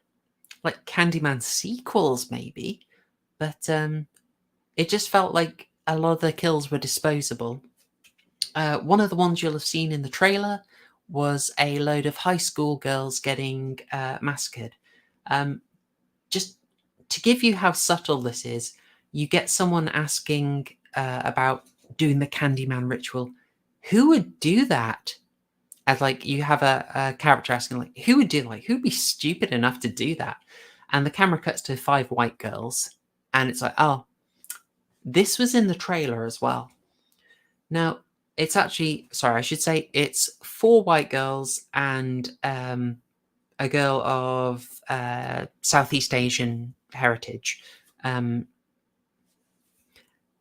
Like Candyman sequels maybe, but it just felt like a lot of the kills were disposable. One of the ones you'll have seen in the trailer was a load of high school girls getting massacred. Just to give you how subtle this is, you get someone asking about doing the Candyman ritual. Who would do that? And like you have a character asking, like, who would do, like, who'd be stupid enough to do that? And the camera cuts to 5 white girls, and it's like, oh, this was in the trailer as well. Now, it's actually, sorry, I should say it's 4 white girls and a girl of Southeast Asian heritage.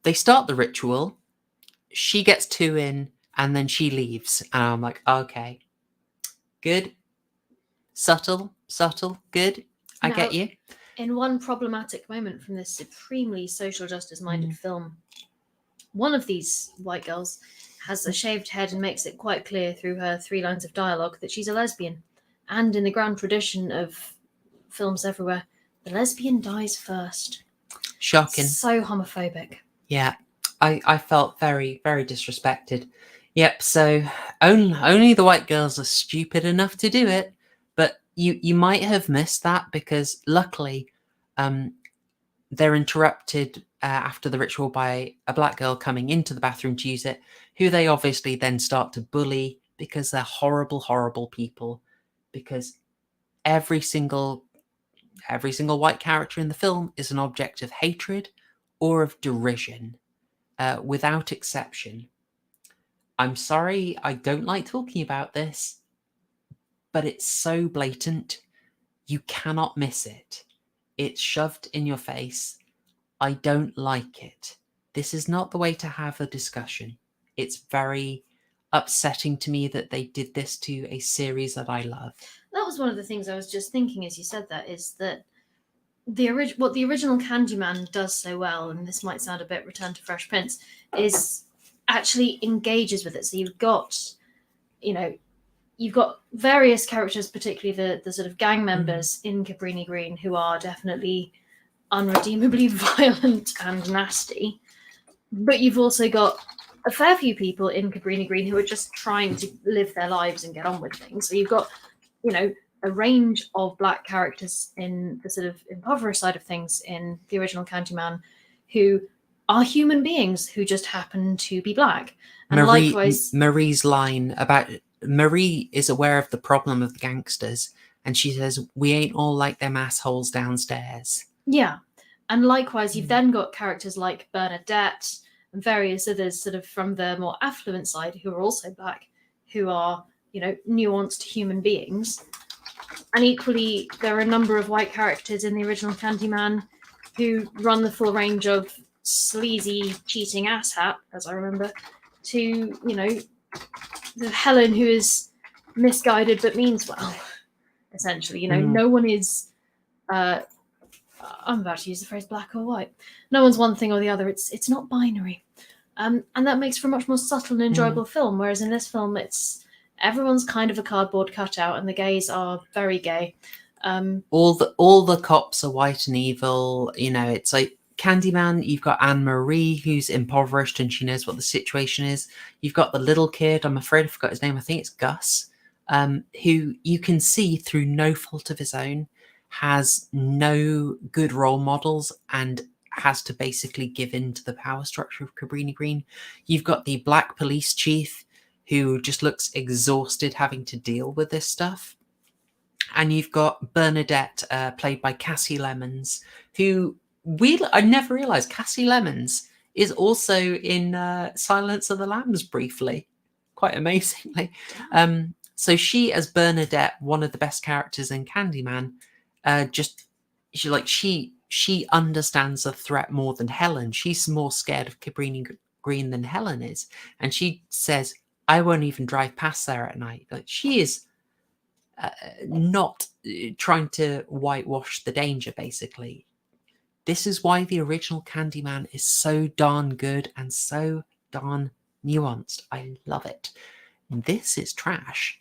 They start the ritual. She gets 2 in, and then she leaves. And I'm like, okay, good. Subtle, good. I get you. In one problematic moment from this supremely social justice-minded film, one of these white girls has a shaved head and makes it quite clear through her 3 lines of dialogue that she's a lesbian. And in the grand tradition of films everywhere, the lesbian dies first. Shocking. So homophobic. Yeah, I felt very, very disrespected. Yep, so only the white girls are stupid enough to do it, but you might have missed that because luckily they're interrupted after the ritual by a black girl coming into the bathroom to use it, who they obviously then start to bully because they're horrible, horrible people. Because every single white character in the film is an object of hatred or of derision, without exception. I'm sorry, I don't like talking about this, but it's so blatant, you cannot miss it. It's shoved in your face. I don't like it. This is not the way to have a discussion. It's very upsetting to me that they did this to a series that I love. That was one of the things I was just thinking as you said that, is that what the original Candyman does so well, and this might sound a bit Return to Fresh Prince, is actually engages with it. So you've got various characters, particularly the sort of gang members in Cabrini Green, who are definitely unredeemably violent and nasty. But you've also got a fair few people in Cabrini Green who are just trying to live their lives and get on with things. So you've got, a range of black characters in the sort of impoverished side of things in the original Candyman who are human beings who just happen to be black. And likewise, Marie's line about Marie is aware of the problem of the gangsters, and she says, "We ain't all like them assholes downstairs." Yeah, and likewise, you've then got characters like Bernadette and various others sort of from the more affluent side who are also black, who are, nuanced human beings. And equally, there are a number of white characters in the original Candyman who run the full range of sleazy, cheating asshat, as I remember, to, you know, the Helen who is misguided but means well, essentially. You know, no one is, I'm about to use the phrase black or white. No one's one thing or the other. It's not binary. And that makes for a much more subtle and enjoyable film, whereas in this film, everyone's kind of a cardboard cutout, and the gays are very gay. All the cops are white and evil. You know, it's like Candyman. You've got Anne Marie, who's impoverished and she knows what the situation is. You've got the little kid. I'm afraid I forgot his name. I think it's Gus, who you can see through no fault of his own has no good role models and has to basically give in to the power structure of Cabrini Green. You've got the black police chief who just looks exhausted having to deal with this stuff. And you've got Bernadette, played by Cassie Lemons, who I never realised Cassie Lemons is also in Silence of the Lambs briefly, quite amazingly. So she, as Bernadette, one of the best characters in Candyman, she understands the threat more than Helen. She's more scared of Cabrini Green than Helen is, and she says, "I won't even drive past there at night." Like, she is not trying to whitewash the danger. Basically, this is why the original Candyman is so darn good and so darn nuanced. I love it. This is trash.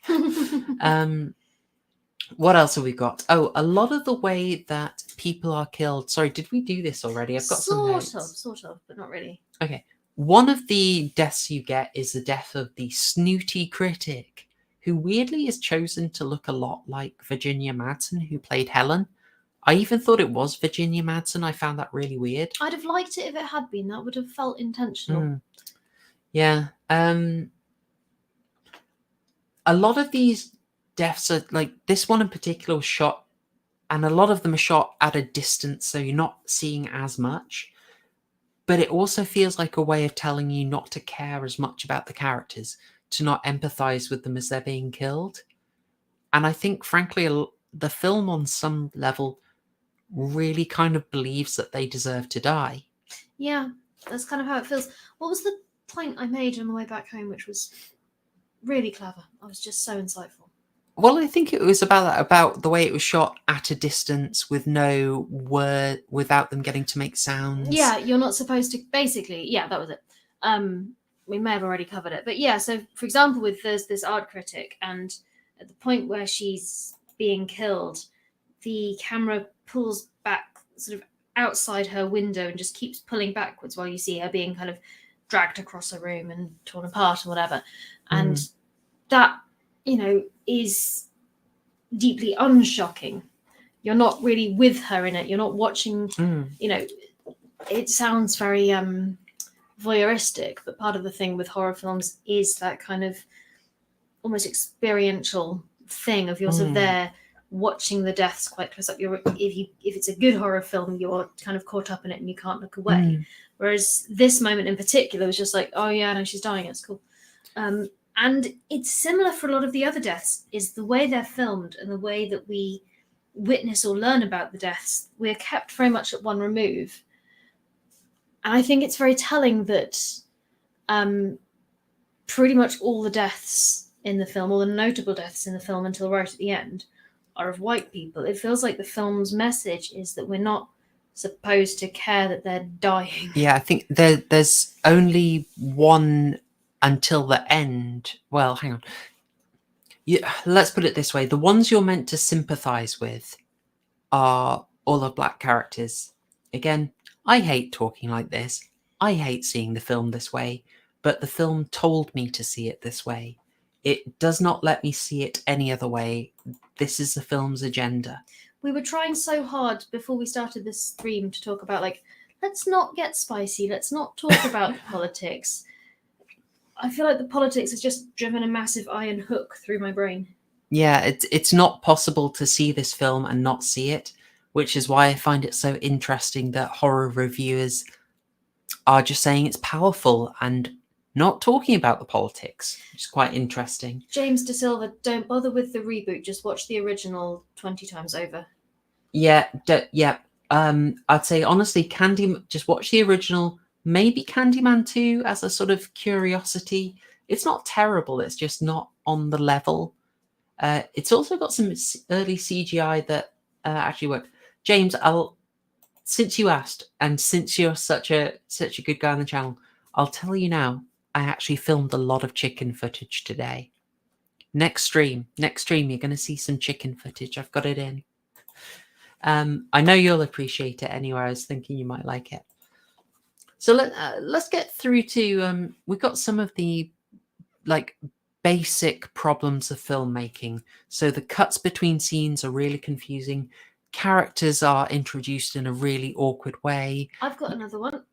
What else have we got? Oh, a lot of the way that people are killed. Sorry, did we do this already? I've got some notes. Sort of, but not really. Okay. One of the deaths you get is the death of the snooty critic, who weirdly is chosen to look a lot like Virginia Madsen, who played Helen. I even thought it was Virginia Madsen. I found that really weird. I'd have liked it if it had been. That would have felt intentional. Yeah. A lot of these deaths are like this one in particular was shot, and a lot of them are shot at a distance, so you're not seeing as much. But it also feels like a way of telling you not to care as much about the characters, to not empathize with them as they're being killed. And I think, frankly, the film on some level really kind of believes that they deserve to die. Yeah, that's kind of how it feels. What was the point I made on the way back home, which was really clever? I was just so insightful. Well, I think it was about the way it was shot at a distance with no word, without them getting to make sounds. Yeah, you're not supposed to. Basically, yeah, that was it. We may have already covered it, but yeah. So, for example, there's this art critic, and at the point where she's being killed, the camera pulls back, sort of outside her window, and just keeps pulling backwards while you see her being kind of dragged across a room and torn apart and whatever. And that, is deeply unshocking. You're not really with her in it. You're not watching, it sounds very voyeuristic, but part of the thing with horror films is that kind of almost experiential thing of you're sort of there watching the deaths quite close up. If it's a good horror film, you're kind of caught up in it and you can't look away. Whereas this moment in particular was just like, oh yeah, no, she's dying. It's cool. And it's similar for a lot of the other deaths, is the way they're filmed and the way that we witness or learn about the deaths. We're kept very much at one remove. And I think it's very telling that pretty much all the deaths in the film, all the notable deaths in the film until right at the end, are of white people. It feels like the film's message is that we're not supposed to care that they're dying. Yeah, I think there's only one until the end. Well, hang on. Let's put it this way. The ones you're meant to sympathize with are all the black characters. Again, I hate talking like this. I hate seeing the film this way, but the film told me to see it this way. It does not let me see it any other way. This is the film's agenda. We were trying so hard before we started this stream to talk about, let's not get spicy. Let's not talk about politics. I feel like the politics has just driven a massive iron hook through my brain. Yeah, it's not possible to see this film and not see it, which is why I find it so interesting that horror reviewers are just saying it's powerful and not talking about the politics, which is quite interesting. James De Silva, don't bother with the reboot. Just watch the original 20 times over. Yeah. I'd say honestly, just watch the original maybe Candyman 2 as a sort of curiosity. It's not terrible, it's just not on the level. It's also got some early CGI that actually worked. James, since you asked, and since you're such a good guy on the channel, I'll tell you now, I actually filmed a lot of chicken footage today. Next stream, you're going to see some chicken footage. I've got it in. I know you'll appreciate it anyway. I was thinking you might like it. So let's get through to we've got some of the like basic problems of filmmaking. So the cuts between scenes are really confusing. Characters are introduced in a really awkward way. I've got another one.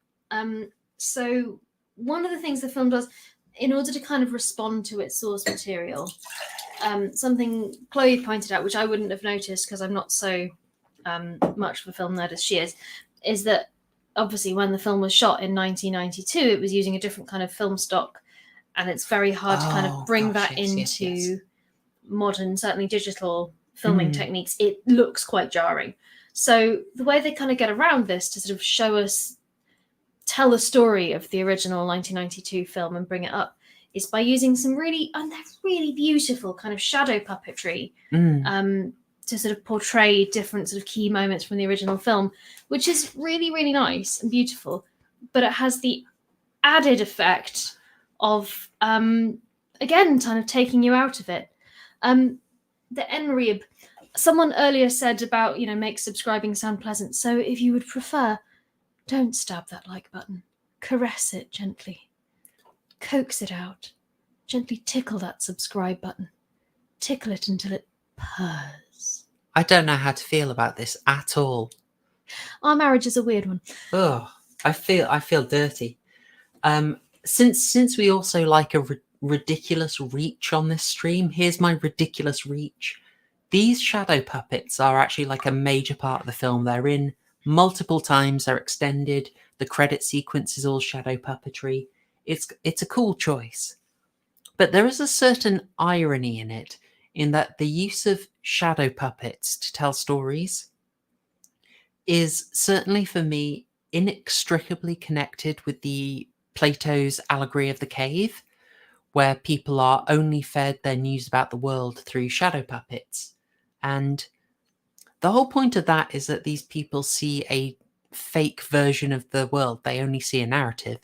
So one of the things the film does, in order to kind of respond to its source material, something Chloe pointed out, which I wouldn't have noticed because I'm not so much of a film nerd as she is that obviously when the film was shot in 1992, it was using a different kind of film stock, and it's very hard to kind of bring that into modern, certainly digital filming techniques. It looks quite jarring. So the way they kind of get around this to sort of tell a story of the original 1992 film and bring it up is by using some really beautiful kind of shadow puppetry to sort of portray different sort of key moments from the original film, which is really, really nice and beautiful. But it has the added effect of, again, kind of taking you out of it. The NREIB, someone earlier said about, make subscribing sound pleasant. So if you would prefer, don't stab that like button. Caress it gently. Coax it out. Gently tickle that subscribe button. Tickle it until it purrs. I don't know how to feel about this at all. Our marriage is a weird one. Oh, I feel dirty. Since we also like a ridiculous reach on this stream, here's my ridiculous reach. These shadow puppets are actually like a major part of the film. They're in multiple times, they're extended, the credit sequence is all shadow puppetry. It's a cool choice. But there is a certain irony in it, in that the use of shadow puppets to tell stories is certainly for me inextricably connected with the Plato's allegory of the cave, where people are only fed their news about the world through shadow puppets. And the whole point of that is that these people see a fake version of the world. They only see a narrative,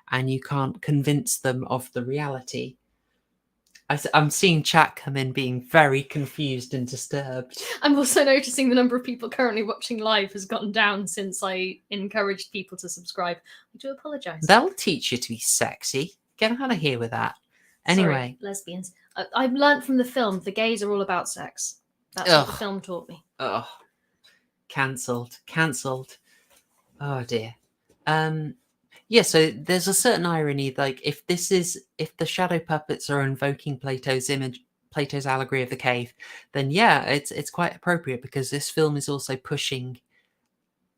and you can't convince them of the reality. I'm seeing chat come in being very confused and disturbed. I'm also noticing the number of people currently watching live has gotten down since I encouraged people to subscribe. I do apologise. They'll teach you to be sexy. Get out of here with that. Anyway. Sorry, lesbians. I've learnt from the film, the gays are all about sex. That's what the film taught me. Oh, cancelled. Oh dear. Yeah, so there's a certain irony, like if the shadow puppets are invoking Plato's allegory of the cave, then yeah, it's quite appropriate, because this film is also pushing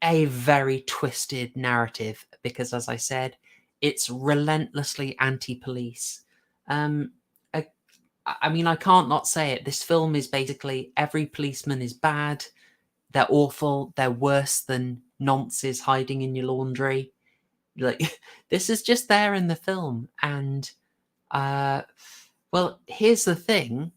a very twisted narrative, because as I said, it's relentlessly anti-police. I mean, I can't not say it. This film is basically every policeman is bad, they're awful, they're worse than nonces hiding in your laundry. Like, this is just there in the film. And well, here's the thing.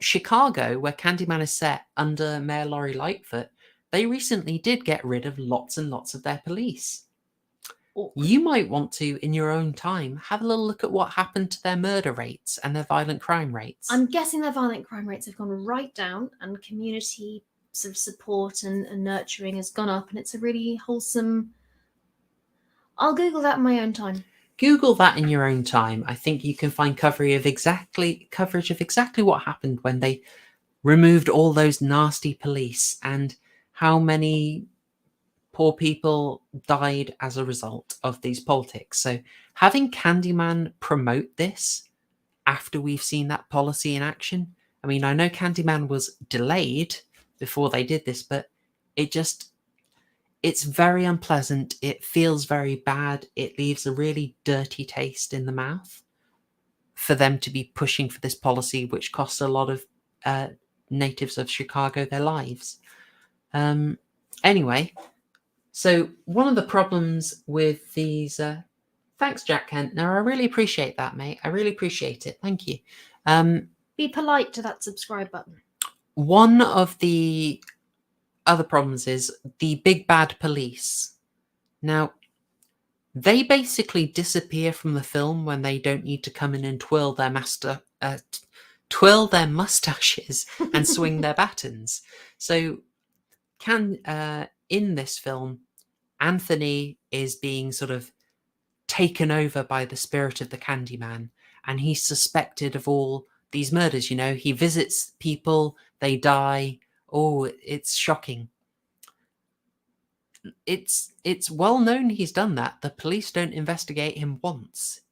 Chicago, where Candyman is set under Mayor Lori Lightfoot, they recently did get rid of lots and lots of their police. You might want to, in your own time, have a little look at what happened to their murder rates and their violent crime rates. I'm guessing their violent crime rates have gone right down, and community sort of support and nurturing has gone up, and it's a really wholesome... I'll Google that in my own time. Google that in your own time. I think you can find coverage of exactly what happened when they removed all those nasty police, and how many poor people died as a result of these politics. So having Candyman promote this after we've seen that policy in action, I mean, I know Candyman was delayed before they did this, but it's very unpleasant. It feels very bad. It leaves a really dirty taste in the mouth for them to be pushing for this policy, which costs a lot of natives of Chicago their lives. Anyway, So one of the problems with these, thanks, Jack Kent. No, I really appreciate that, mate. I really appreciate it. Thank you. Be polite to that subscribe button. One of the other problems is the big bad police. Now, they basically disappear from the film when they don't need to come in and twirl their mustaches and swing their batons. So, in this film, Anthony is being sort of taken over by the spirit of the Candyman, and he's suspected of all these murders. You know, he visits people, they die. Oh, it's shocking. It's well known he's done that. The police don't investigate him once.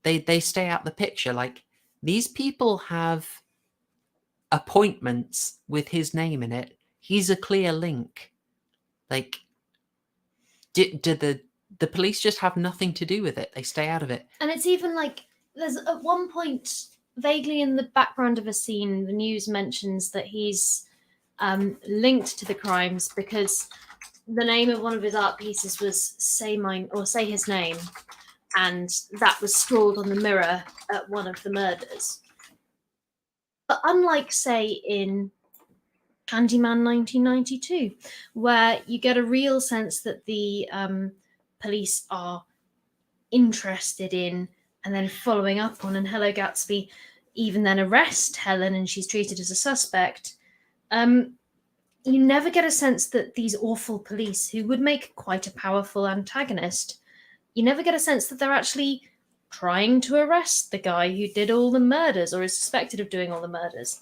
They stay out the picture. Like, these people have appointments with his name in it. He's a clear link. Like, did the police just have nothing to do with it? They stay out of it. And it's even like, there's at one point, vaguely in the background of a scene, the news mentions that he's linked to the crimes because the name of one of his art pieces was Say His Name, and that was scrawled on the mirror at one of the murders. But unlike, say, in Candyman 1992, where you get a real sense that the police are interested in and then following up on, and Hello Gatsby even then arrest Helen and she's treated as a suspect, you never get a sense that these awful police, who would make quite a powerful antagonist, you never get a sense that they're actually trying to arrest the guy who did all the murders or is suspected of doing all the murders.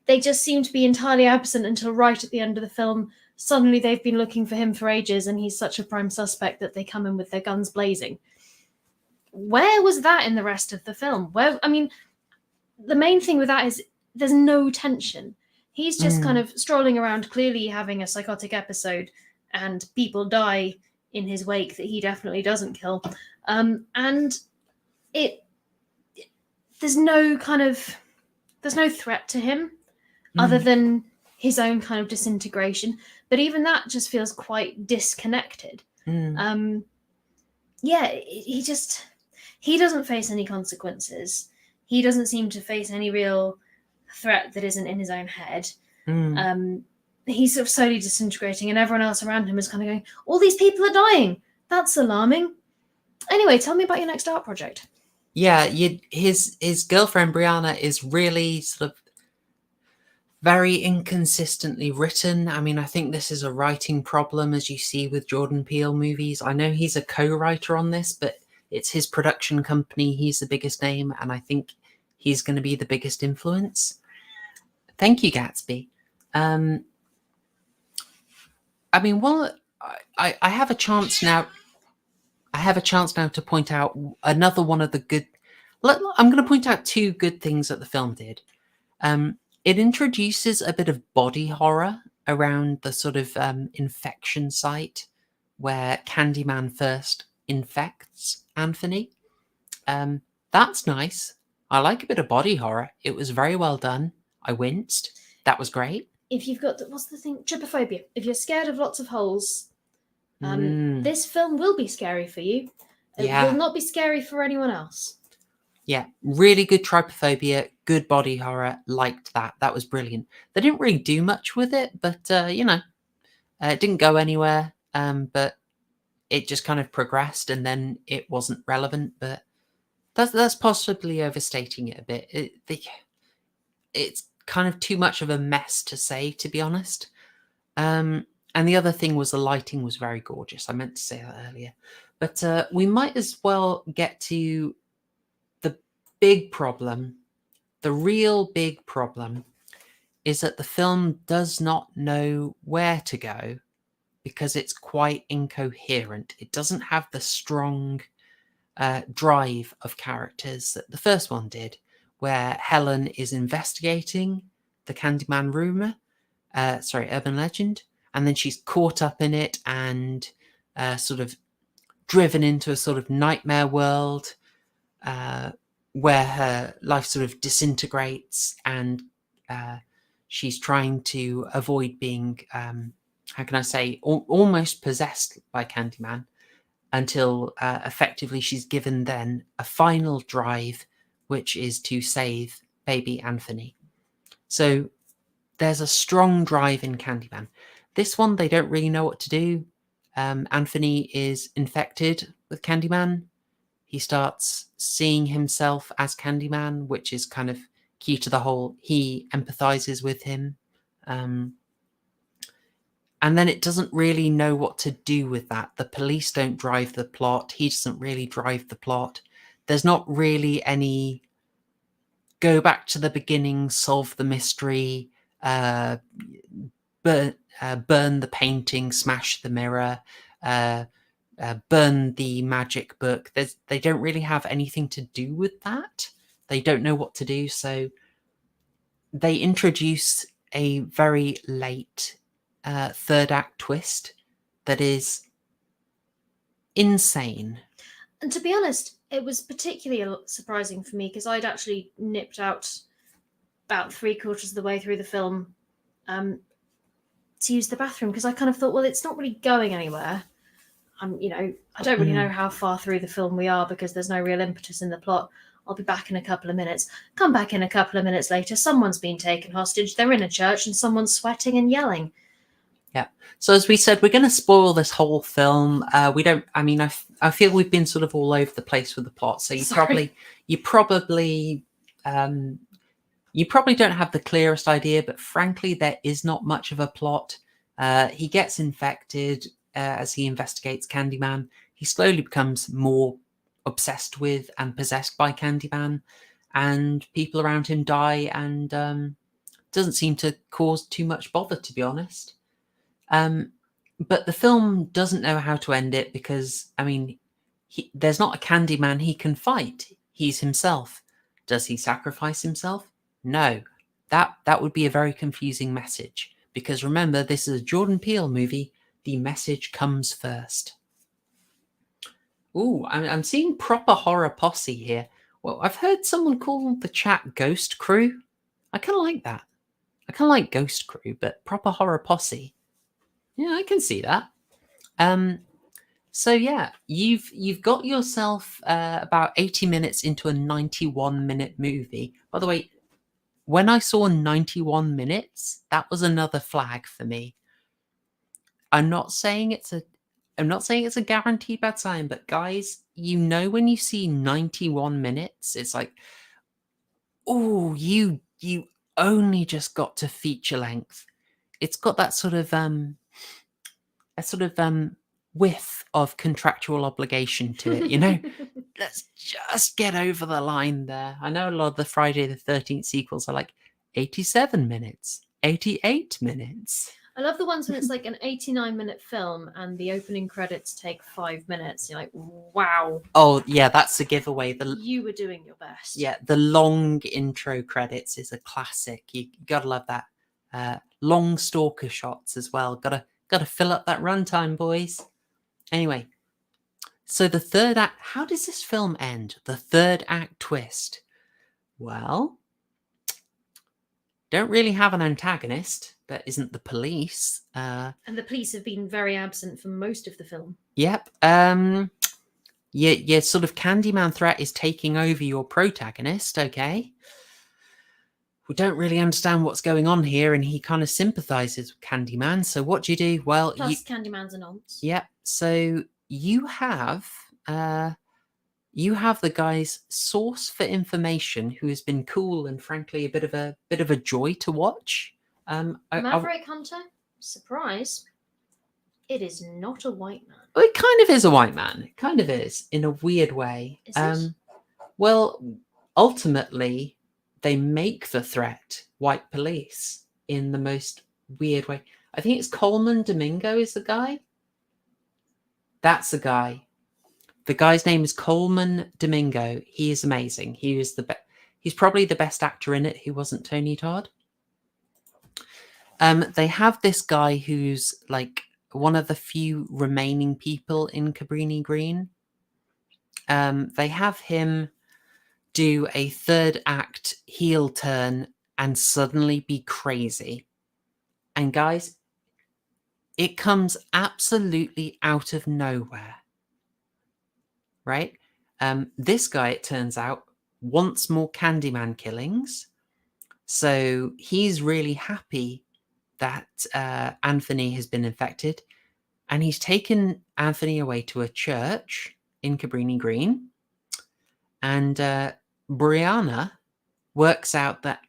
They just seem to be entirely absent until right at the end of the film. Suddenly they've been looking for him for ages and he's such a prime suspect that they come in with their guns blazing. Where was that in the rest of the film? The main thing with that is there's no tension. He's just kind of strolling around, clearly having a psychotic episode, and people die in his wake that he definitely doesn't kill. And there's no threat to him other than his own kind of disintegration. But even that just feels quite disconnected. He doesn't face any consequences. He doesn't seem to face any real threat that isn't in his own head. He's sort of slowly disintegrating, and everyone else around him is kind of going, all these people are dying. That's alarming. Anyway, tell me about your next art project. Yeah, his girlfriend Brianna is really sort of very inconsistently written. I mean, I think this is a writing problem, as you see with Jordan Peele movies. I know he's a co-writer on this, but it's his production company. He's the biggest name, and I think he's going to be the biggest influence. Thank you, Gatsby. I have a chance now. I have a chance now to point out another one of the good. I'm going to point out two good things that the film did. It introduces a bit of body horror around the sort of infection site where Candyman first infects Anthony. That's nice. I like a bit of body horror. It was very well done. I winced. That was great. If you've got, what's the thing? Trypophobia. If you're scared of lots of holes, this film will be scary for you. It will not be scary for anyone else. Yeah, really good trypophobia, good body horror. Liked that. That was brilliant. They didn't really do much with it, but it didn't go anywhere. But it just kind of progressed, and then it wasn't relevant. But that's possibly overstating it a bit. It's kind of too much of a mess to say, to be honest. And the other thing was the lighting was very gorgeous. I meant to say that earlier. But we might as well get to the big problem. The real big problem is that the film does not know where to go because it's quite incoherent. It doesn't have the strong drive of characters that the first one did, where Helen is investigating the Candyman urban legend, and then she's caught up in it and sort of driven into a sort of nightmare world where her life sort of disintegrates, and she's trying to avoid being how can I say, almost possessed by Candyman until effectively she's given then a final drive, which is to save baby Anthony. So there's a strong drive in Candyman. This one, they don't really know what to do. Anthony is infected with Candyman. He starts seeing himself as Candyman, which is kind of key to the whole. He empathizes with him. And then it doesn't really know what to do with that. The police don't drive the plot. He doesn't really drive the plot. There's not really any go back to the beginning, solve the mystery, burn the painting, smash the mirror, burn the magic book. They don't really have anything to do with that. They don't know what to do. So they introduce a very late third act twist that is insane. And to be honest, it was particularly surprising for me because I'd actually nipped out about 3/4 of the way through the film to use the bathroom because I kind of thought, well, it's not really going anywhere. I don't really know how far through the film we are because there's no real impetus in the plot. I'll be back in a couple of minutes. Come back in a couple of minutes later. Someone's been taken hostage. They're in a church and someone's sweating and yelling. Yeah. So as we said, we're going to spoil this whole film. We don't. I mean, I feel we've been sort of all over the place with the plot. So you probably don't have the clearest idea. But frankly, there is not much of a plot. He gets infected as he investigates Candyman. He slowly becomes more obsessed with and possessed by Candyman, and people around him die, and doesn't seem to cause too much bother, to be honest. But the film doesn't know how to end it because, I mean, there's not a Candyman he can fight. He's himself. Does he sacrifice himself? No. That would be a very confusing message. Because remember, this is a Jordan Peele movie. The message comes first. Ooh, I'm seeing proper horror posse here. Well, I've heard someone call the chat Ghost Crew. I kind of like that. I kind of like Ghost Crew, but proper horror posse. Yeah, I can see that. So yeah, you've got yourself about 80 minutes into a 91-minute movie. By the way, when I saw 91 minutes, that was another flag for me. I'm not saying it's a guaranteed bad sign, but guys, when you see 91 minutes, it's like, oh, you only just got to feature length. It's got that sort of whiff of contractual obligation to it, Let's just get over the line there. I know a lot of the Friday the 13th sequels are like 87 minutes, 88 minutes. I love the ones when it's like an 89-minute film and the opening credits take 5 minutes. You're like, wow. Oh, yeah, that's a giveaway. You were doing your best. Yeah, the long intro credits is a classic. You gotta love that. Long stalker shots as well. Gotta fill up that runtime, boys. Anyway, so the third act, how does this film end? The third act twist. Well, don't really have an antagonist that isn't the police. And the police have been very absent for most of the film. Yep. Your sort of Candyman threat is taking over your protagonist, okay? We don't really understand what's going on here, and he kind of sympathizes with Candyman. So what do you do? Well, plus Candyman's a nonce. Yep. So you have the guy's source for information, who has been cool and frankly a bit of a joy to watch. Maverick Hunter, surprise! It is not a white man. Well, it kind of is a white man. It kind of is in a weird way. Is it? Well, ultimately, they make the threat white police in the most weird way. I think it's Coleman Domingo is the guy. That's the guy. The guy's name is Coleman Domingo. He is amazing. He is he's probably the best actor in it who wasn't Tony Todd. They have this guy who's like one of the few remaining people in Cabrini Green. They have him do a third act heel turn and suddenly be crazy. And guys, it comes absolutely out of nowhere, right? This guy, it turns out, wants more Candyman killings. So he's really happy that Anthony has been infected. And he's taken Anthony away to a church in Cabrini Green. And Brianna works out that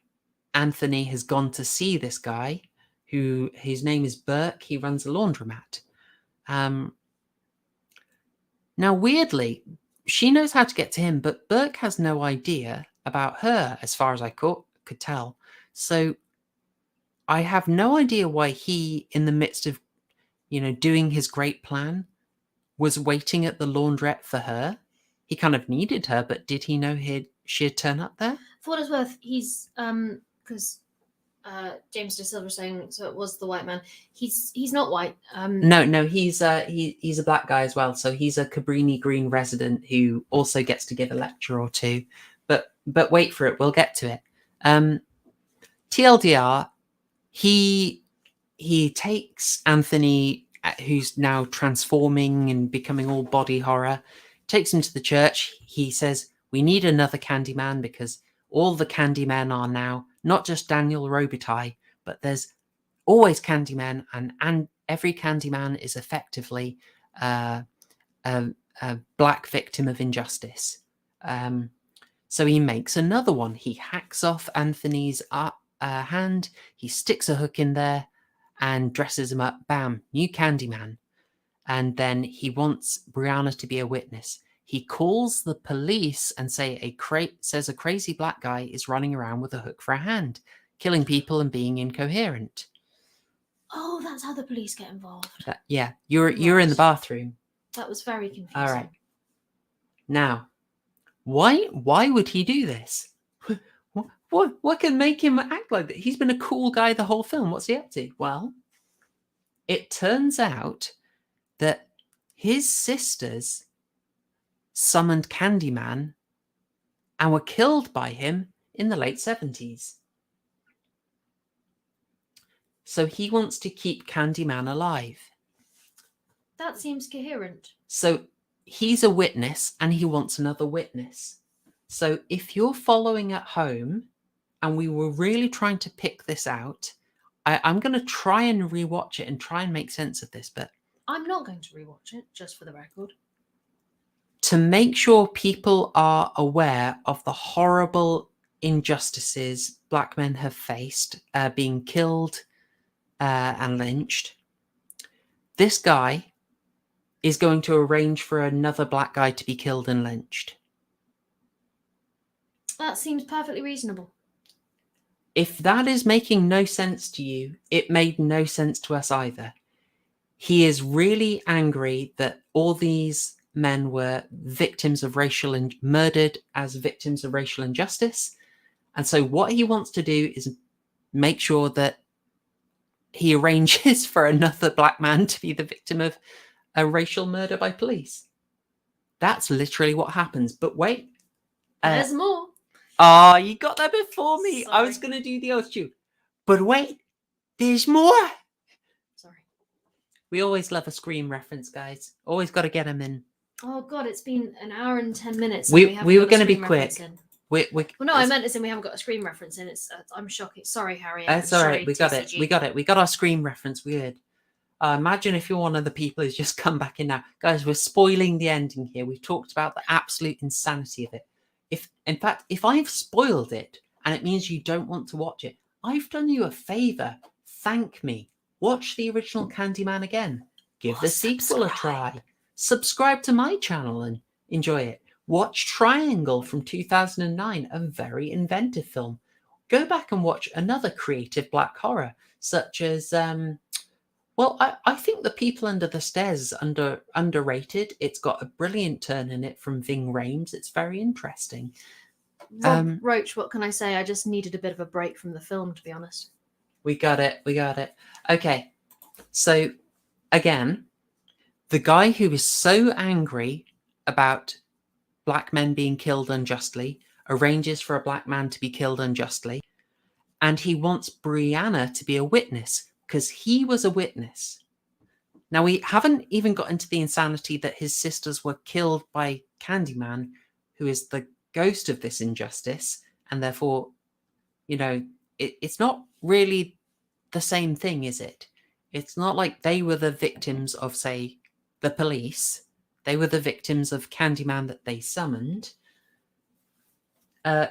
Anthony has gone to see this guy, who his name is Burke. He runs a laundromat. Now, weirdly, she knows how to get to him, but Burke has no idea about her, as far as I could tell. So I have no idea why he, in the midst of, doing his great plan, was waiting at the laundrette for her. He kind of needed her, but did he know she'd turn up there? For what it's worth, he's because James De Silva saying so it was the white man. He's not white. No, he's a black guy as well. So he's a Cabrini Green resident who also gets to give a lecture or two. But wait for it, we'll get to it. TLDR, he takes Anthony, who's now transforming and becoming all body horror, takes him to the church. He says, we need another Candyman because all the Candymen are now not just Daniel Robitaille, but there's always Candymen, and every Candyman is effectively a black victim of injustice. So he makes another one. He hacks off Anthony's hand, he sticks a hook in there and dresses him up. Bam, new Candyman. And then he wants Brianna to be a witness. He calls the police and says a crazy black guy is running around with a hook for a hand, killing people and being incoherent. Oh, that's how the police get involved. Yeah, you're in the bathroom. That was very confusing. All right. Now, why would he do this? What can make him act like that? He's been a cool guy the whole film. What's he up to? Well, it turns out that his sisters summoned Candyman and were killed by him in the late 70s. So he wants to keep Candyman alive. That seems coherent. So he's a witness and he wants another witness. So if you're following at home, and we were really trying to pick this out, I'm going to try and rewatch it and try and make sense of this, but I'm not going to rewatch it, just for the record. To make sure people are aware of the horrible injustices black men have faced, being killed and lynched, this guy is going to arrange for another black guy to be killed and lynched. That seems perfectly reasonable. If that is making no sense to you, it made no sense to us either. He is really angry that all these men were victims of murdered as victims of racial injustice. And so what he wants to do is make sure that he arranges for another black man to be the victim of a racial murder by police. That's literally what happens. But wait. There's more. Oh, you got there before me. Sorry. I was going to do the oath too. But wait, there's more. Sorry. We always love a Scream reference, guys. Always got to get them in. Oh, God, it's been an hour and 10 minutes. We were going to be quick. Well, no, I meant as in we haven't got a Scream reference in. It's I'm shocking. Sorry, Harry. That's all right. We got it. We got our Scream reference. Weird. Imagine if you're one of the people who's just come back in now. Guys, we're spoiling the ending here. We've talked about the absolute insanity of it. If I've spoiled it and it means you don't want to watch it, I've done you a favor. Thank me. Watch the original Candyman again. Give the sequel a try. Subscribe to my channel and enjoy it. Watch Triangle from 2009, a very inventive film. Go back and watch another creative black horror, such as I think The People Under the Stairs is underrated. It's got a brilliant turn in it from Ving Rhames. It's very interesting. Rob Roach, what can I say? I just needed a bit of a break from the film, to be honest. We got it. Okay. So, again, the guy who is so angry about black men being killed unjustly arranges for a black man to be killed unjustly. And he wants Brianna to be a witness, because he was a witness. Now, we haven't even got into the insanity that his sisters were killed by Candyman, who is the ghost of this injustice, and therefore, it's not really the same thing, is it? It's not like they were the victims of, say, the police. They were the victims of Candyman that they summoned.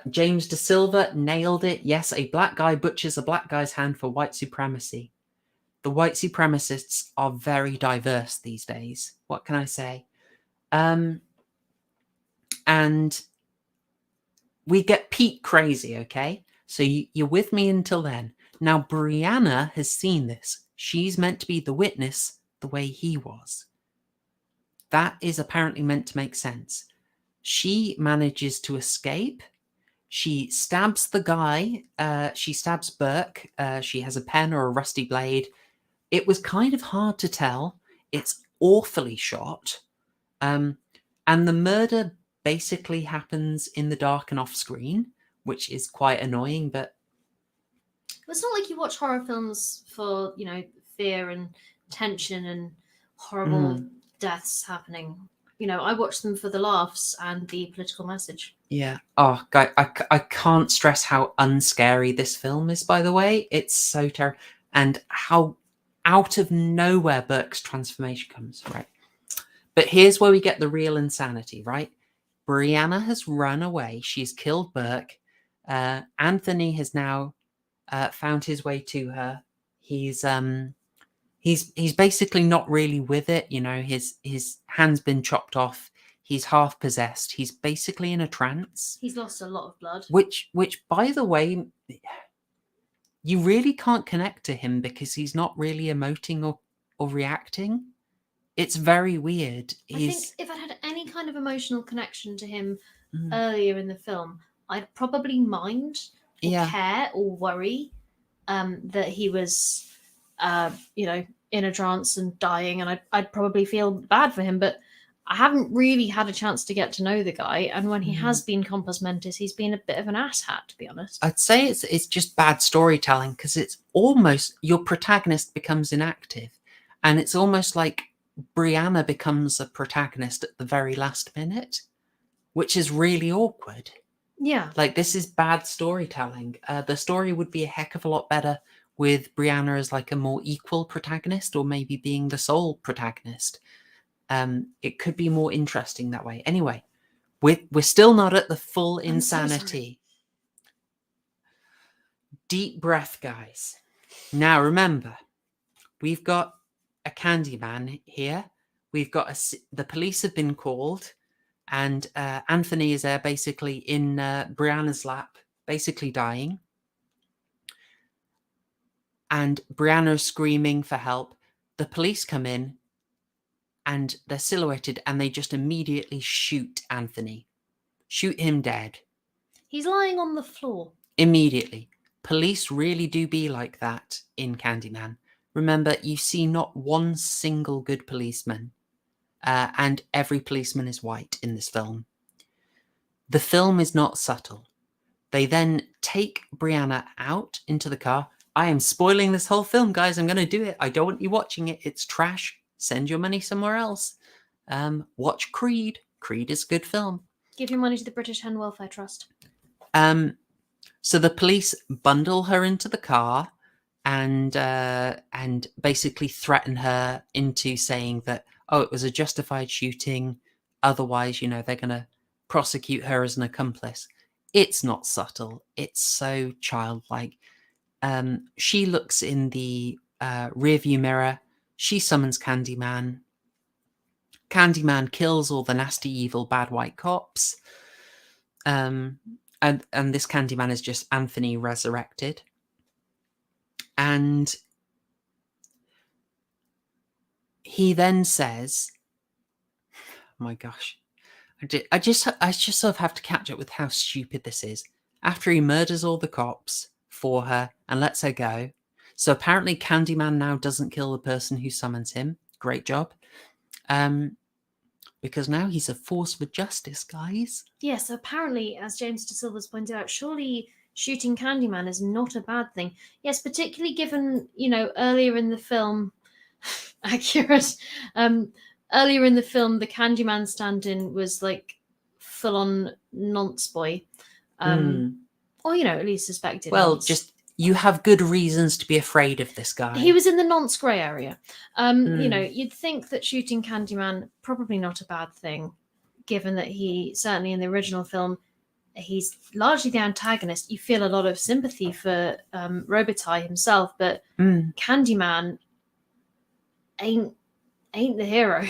James De Silva nailed it. Yes, a black guy butchers a black guy's hand for white supremacy. The white supremacists are very diverse these days. What can I say? And we get Pete crazy, okay? So you're with me until then. Now, Brianna has seen this. She's meant to be the witness the way he was. That is apparently meant to make sense. She manages to escape. She stabs the guy. She stabs Burke. She has a pen or a rusty blade. It was kind of hard to tell. It's awfully shot. And the murder basically happens in the dark and off screen, which is quite annoying, but it's not like you watch horror films for, fear and tension and horrible deaths happening. I watch them for the laughs and the political message. Yeah. Oh, guy, I can't stress how unscary this film is, by the way. It's so terrible. And how out of nowhere Burke's transformation comes, right? But here's where we get the real insanity, right? Brianna has run away. She's killed Burke. Anthony has now found his way to her. He's basically not really with it. His hand's been chopped off. He's half possessed. He's basically in a trance. He's lost a lot of blood. Which, by the way, you really can't connect to him because he's not really emoting or reacting. It's very weird. I think if I had any kind of emotional connection to him earlier in the film, I'd probably mind or care or worry that he was, in a trance and dying, and I'd probably feel bad for him. But I haven't really had a chance to get to know the guy, and when he has been compos mentis, he's been a bit of an asshat, to be honest. I'd say it's just bad storytelling because it's almost your protagonist becomes inactive, and it's almost like Brianna becomes a protagonist at the very last minute, which is really awkward. Yeah. Like, this is bad storytelling. The story would be a heck of a lot better with Brianna as like a more equal protagonist, or maybe being the sole protagonist. It could be more interesting that way. Anyway, we're still not at the full insanity. So deep breath, guys. Now, remember, we've got a Candyman here. We've got the police have been called, and Anthony is there basically in Brianna's lap, basically dying. And Brianna's screaming for help. The police come in, and they're silhouetted, and they just immediately shoot Anthony. Shoot him dead. He's lying on the floor. Immediately. Police really do be like that in Candyman. Remember, you see not one single good policeman. And every policeman is white in this film. The film is not subtle. They then take Brianna out into the car. I am spoiling this whole film, guys. I'm going to do it. I don't want you watching it. It's trash. Send your money somewhere else. Watch Creed. Creed is a good film. Give your money to the British Hen Welfare Trust. So the police bundle her into the car and basically threaten her into saying that, oh, it was a justified shooting. Otherwise, they're going to prosecute her as an accomplice. It's not subtle. It's so childlike. She looks in the rearview mirror. She summons Candyman. Candyman kills all the nasty, evil, bad white cops. And this Candyman is just Anthony resurrected. And he then says, oh my gosh, I just sort of have to catch up with how stupid this is. After he murders all the cops for her and lets her go. So apparently Candyman now doesn't kill the person who summons him. Great job. Because now he's a force for justice, guys. Yes, apparently, as James De Silva's pointed out, surely shooting Candyman is not a bad thing. Yes, particularly given, earlier in the film, accurate. Earlier in the film, the Candyman stand-in was like full-on nonce boy, or at least suspected. Well, nonce. just you have good reasons to be afraid of this guy. He was in the nonce grey area. You'd think that shooting Candyman probably not a bad thing, given that he certainly in the original film he's largely the antagonist. You feel a lot of sympathy for Robitaille himself, but Candyman ain't the hero.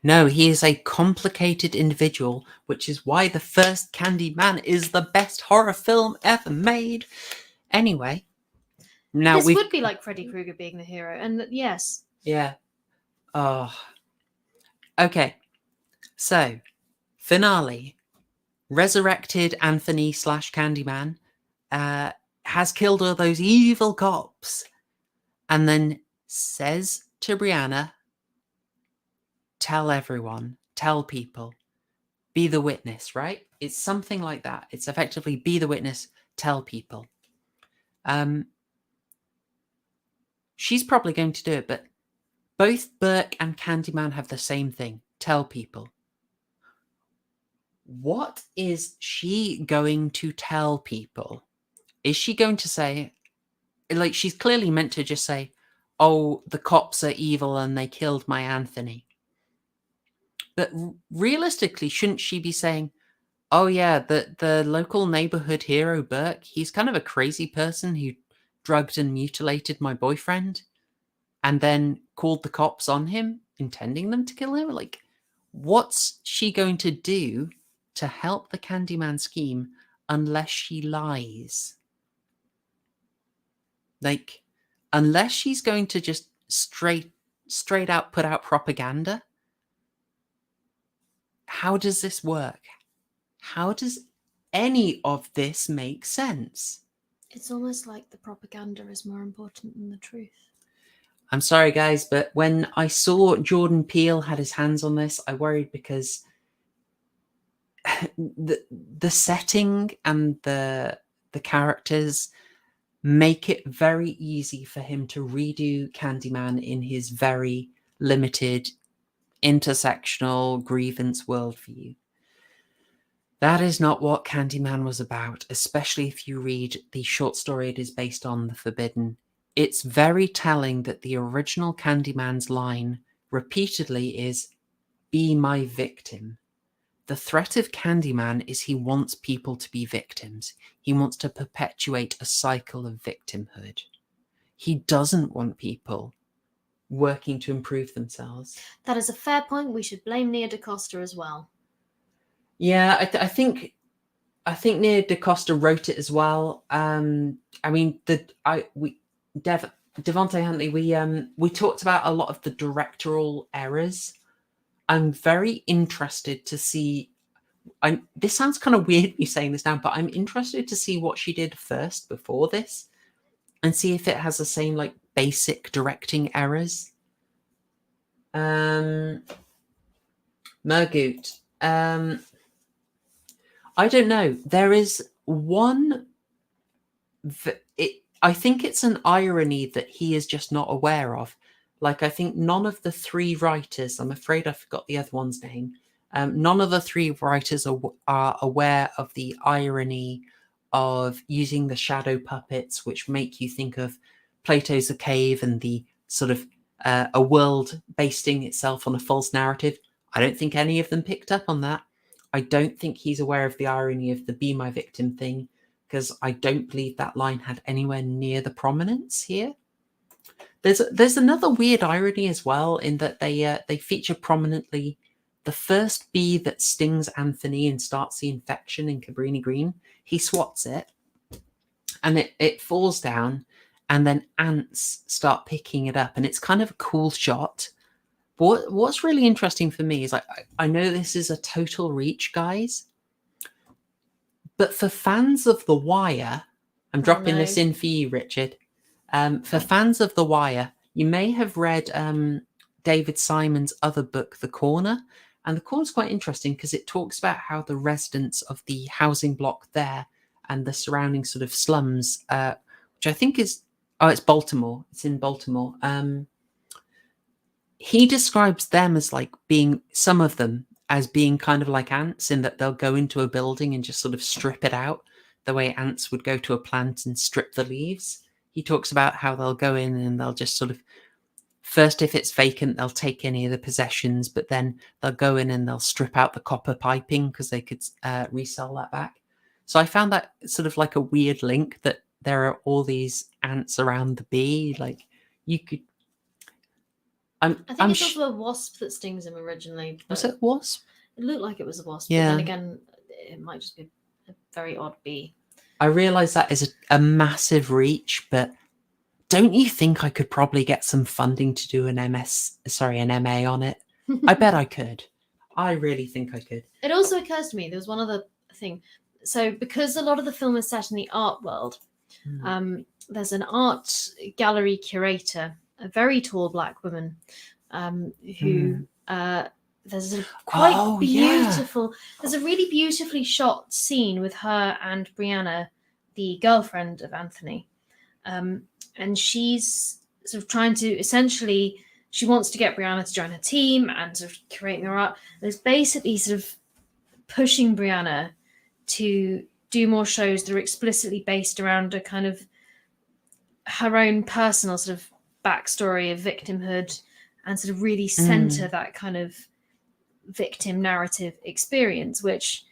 No, he is a complicated individual, which is why the first Candyman is the best horror film ever made. Anyway, now this would be like Freddy Krueger being the hero, and yes. Yeah. Oh. Okay. So, finale. Resurrected Anthony / Candyman has killed all those evil cops and then says to Brianna, tell everyone, tell people, be the witness, right? It's something like that. It's effectively be the witness, tell people. She's probably going to do it, but both Burke and Candyman have the same thing, tell people. What is she going to tell people? Is she going to say, like, she's clearly meant to just say, oh, the cops are evil and they killed my Anthony. But realistically, shouldn't she be saying, oh yeah, the local neighborhood hero, Burke, he's kind of a crazy person who drugged and mutilated my boyfriend and then called the cops on him, intending them to kill him? Like, what's she going to do to help the Candyman scheme unless she lies? Like, unless she's going to just straight out put out propaganda, how does this work? How does any of this make sense? It's almost like the propaganda is more important than the truth. I'm sorry, guys, but when I saw Jordan Peele had his hands on this, I worried because the setting and the characters make it very easy for him to redo Candyman in his very limited intersectional grievance worldview. That is not what Candyman was about, especially if you read the short story it is based on, The Forbidden. It's very telling that the original Candyman's line repeatedly is, be my victim. The threat of Candyman is he wants people to be victims. He wants to perpetuate a cycle of victimhood. He doesn't want people working to improve themselves. That is a fair point. We should blame Nia Dacosta as well. Yeah, I think Nia Dacosta wrote it as well. Devontae Huntley, we talked about a lot of the directorial errors. I'm very interested to see. This sounds kind of weird me saying this now, but I'm interested to see what she did first before this, and see if it has the same like basic directing errors. Mergut. I don't know. There is one. I think it's an irony that he is just not aware of. Like, I think none of the three writers, I'm afraid I forgot the other one's name, none of the three writers are aware of the irony of using the shadow puppets, which make you think of Plato's The Cave and the sort of a world basing itself on a false narrative. I don't think any of them picked up on that. I don't think he's aware of the irony of the be my victim thing, because I don't believe that line had anywhere near the prominence here. There's another weird irony as well, in that they feature prominently the first bee that stings Anthony and starts the infection in Cabrini Green. He swats it, and it falls down, and then ants start picking it up, and it's kind of a cool shot. But what's really interesting for me is, I know this is a total reach, guys, but for fans of The Wire, I'm dropping this in for you, Richard. For fans of The Wire, you may have read David Simon's other book, The Corner. And The Corner is quite interesting because it talks about how the residents of the housing block there and the surrounding sort of slums, which I think is, it's Baltimore. It's in Baltimore. he describes them as like being, some of them as being kind of like ants, in that they'll go into a building and just sort of strip it out the way ants would go to a plant and strip the leaves. He talks about how they'll go in and they'll just sort of, first, if it's vacant, they'll take any of the possessions, but then they'll go in and they'll strip out the copper piping because they could resell that back. So I found that sort of like a weird link, that there are all these ants around the bee. Like, you could. I think it's also a wasp that stings him originally. Was it wasp? It looked like it was a wasp, Yeah. but then again, it might just be a very odd bee. I realise that is a massive reach, but don't you think I could probably get some funding to do an MA on it? I bet I could. I really think I could. It also occurs to me, there was one other thing. So because a lot of the film is set in the art world, there's an art gallery curator, a very tall black woman, who there's a quite beautiful, there's a really beautifully shot scene with her and Brianna, the girlfriend of Anthony. And she's sort of trying to, essentially, she wants to get Brianna to join her team and sort of create more art. And it's basically sort of pushing Brianna to do more shows that are explicitly based around a kind of her own personal sort of backstory of victimhood, and sort of really center that kind of victim narrative experience, which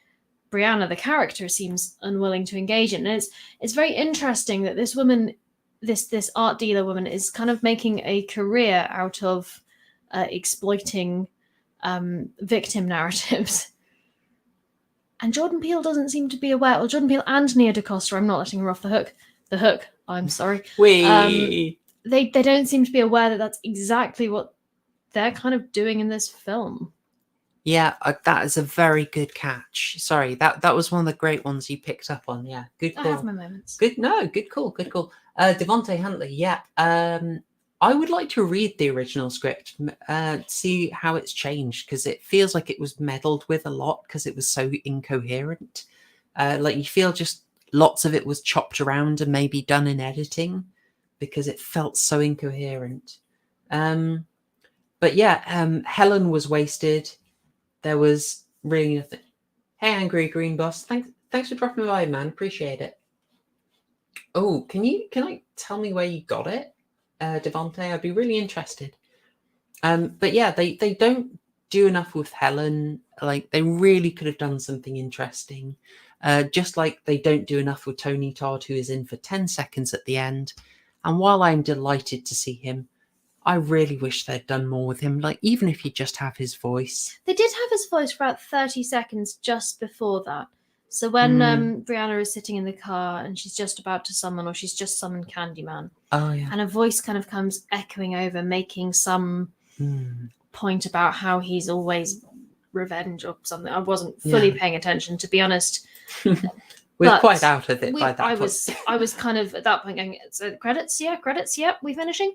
Brianna, the character, seems unwilling to engage in. And it's very interesting that this woman, this art dealer woman, is kind of making a career out of exploiting victim narratives. And Jordan Peele doesn't seem to be aware. Well, Jordan Peele and Nia Dacosta, I'm not letting her off the hook. The hook, I'm sorry. They don't seem to be aware that that's exactly what they're kind of doing in this film. Yeah, that is a very good catch. Sorry, that was one of the great ones you picked up on. Yeah, good call. I have my moments. Good call. Devontae Huntley, yeah. I would like to read the original script, see how it's changed, because it feels like it was meddled with a lot because it was so incoherent. Like, you feel just lots of it was chopped around and maybe done in editing because it felt so incoherent. But yeah, Helen was wasted. There was really nothing. Hey, Angry Green Boss, thanks for dropping by, man. Appreciate it. Oh, can I tell me where you got it, Devontae? I'd be really interested. But yeah, they don't do enough with Helen. Like, they really could have done something interesting. Just like they don't do enough with Tony Todd, who is in for 10 seconds at the end. And while I'm delighted to see him, I really wish they'd done more with him. Like, even if you just have his voice. They did have his voice for about 30 seconds just before that. So when Brianna is sitting in the car and she's just about to summon, or she's just summoned Candyman. Oh, yeah. And a voice kind of comes echoing over, making some point about how he's always revenge or something. I wasn't fully paying attention, to be honest. We're quite out of it by that point. I was kind of at that point going, so credits, yep, we finishing.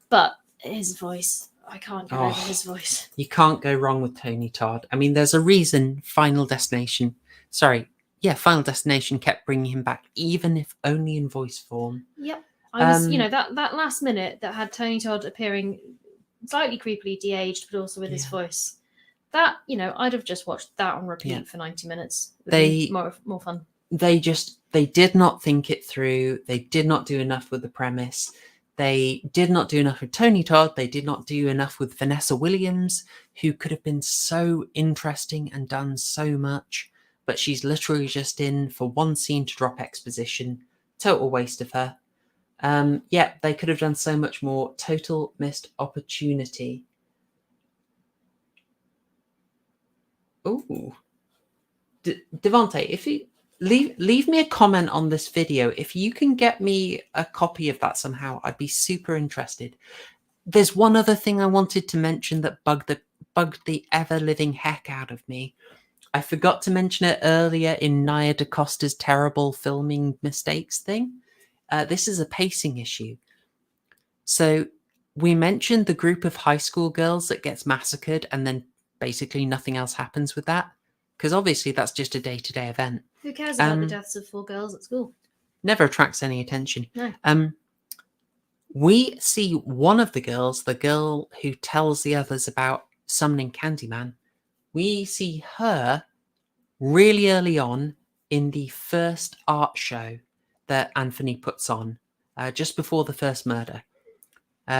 But his voice, I can't get over his voice. You can't go wrong with Tony Todd. I mean, there's a reason Final Destination kept bringing him back, even if only in voice form. Yep. I was, that last minute that had Tony Todd appearing slightly creepily de-aged, but also with his voice. That, I'd have just watched that on repeat for 90 minutes. More fun. They did not think it through. They did not do enough with the premise. They did not do enough with Tony Todd. They did not do enough with Vanessa Williams, who could have been so interesting and done so much. But she's literally just in for one scene to drop exposition. Total waste of her. They could have done so much more. Total missed opportunity. Ooh. Devontae, if you leave me a comment on this video, if you can get me a copy of that somehow, I'd be super interested. There's one other thing I wanted to mention that bugged the ever-living heck out of me. I forgot to mention it earlier in Nia Dacosta's terrible filming mistakes thing. This is a pacing issue. So we mentioned the group of high school girls that gets massacred, and then basically nothing else happens with that, because obviously that's just a day-to-day event. Who cares about the deaths of 4 girls at school? Never attracts any attention. No. we see one of the girls, the girl who tells the others about summoning Candyman. We see her really early on in the first art show that Anthony puts on, just before the first murder.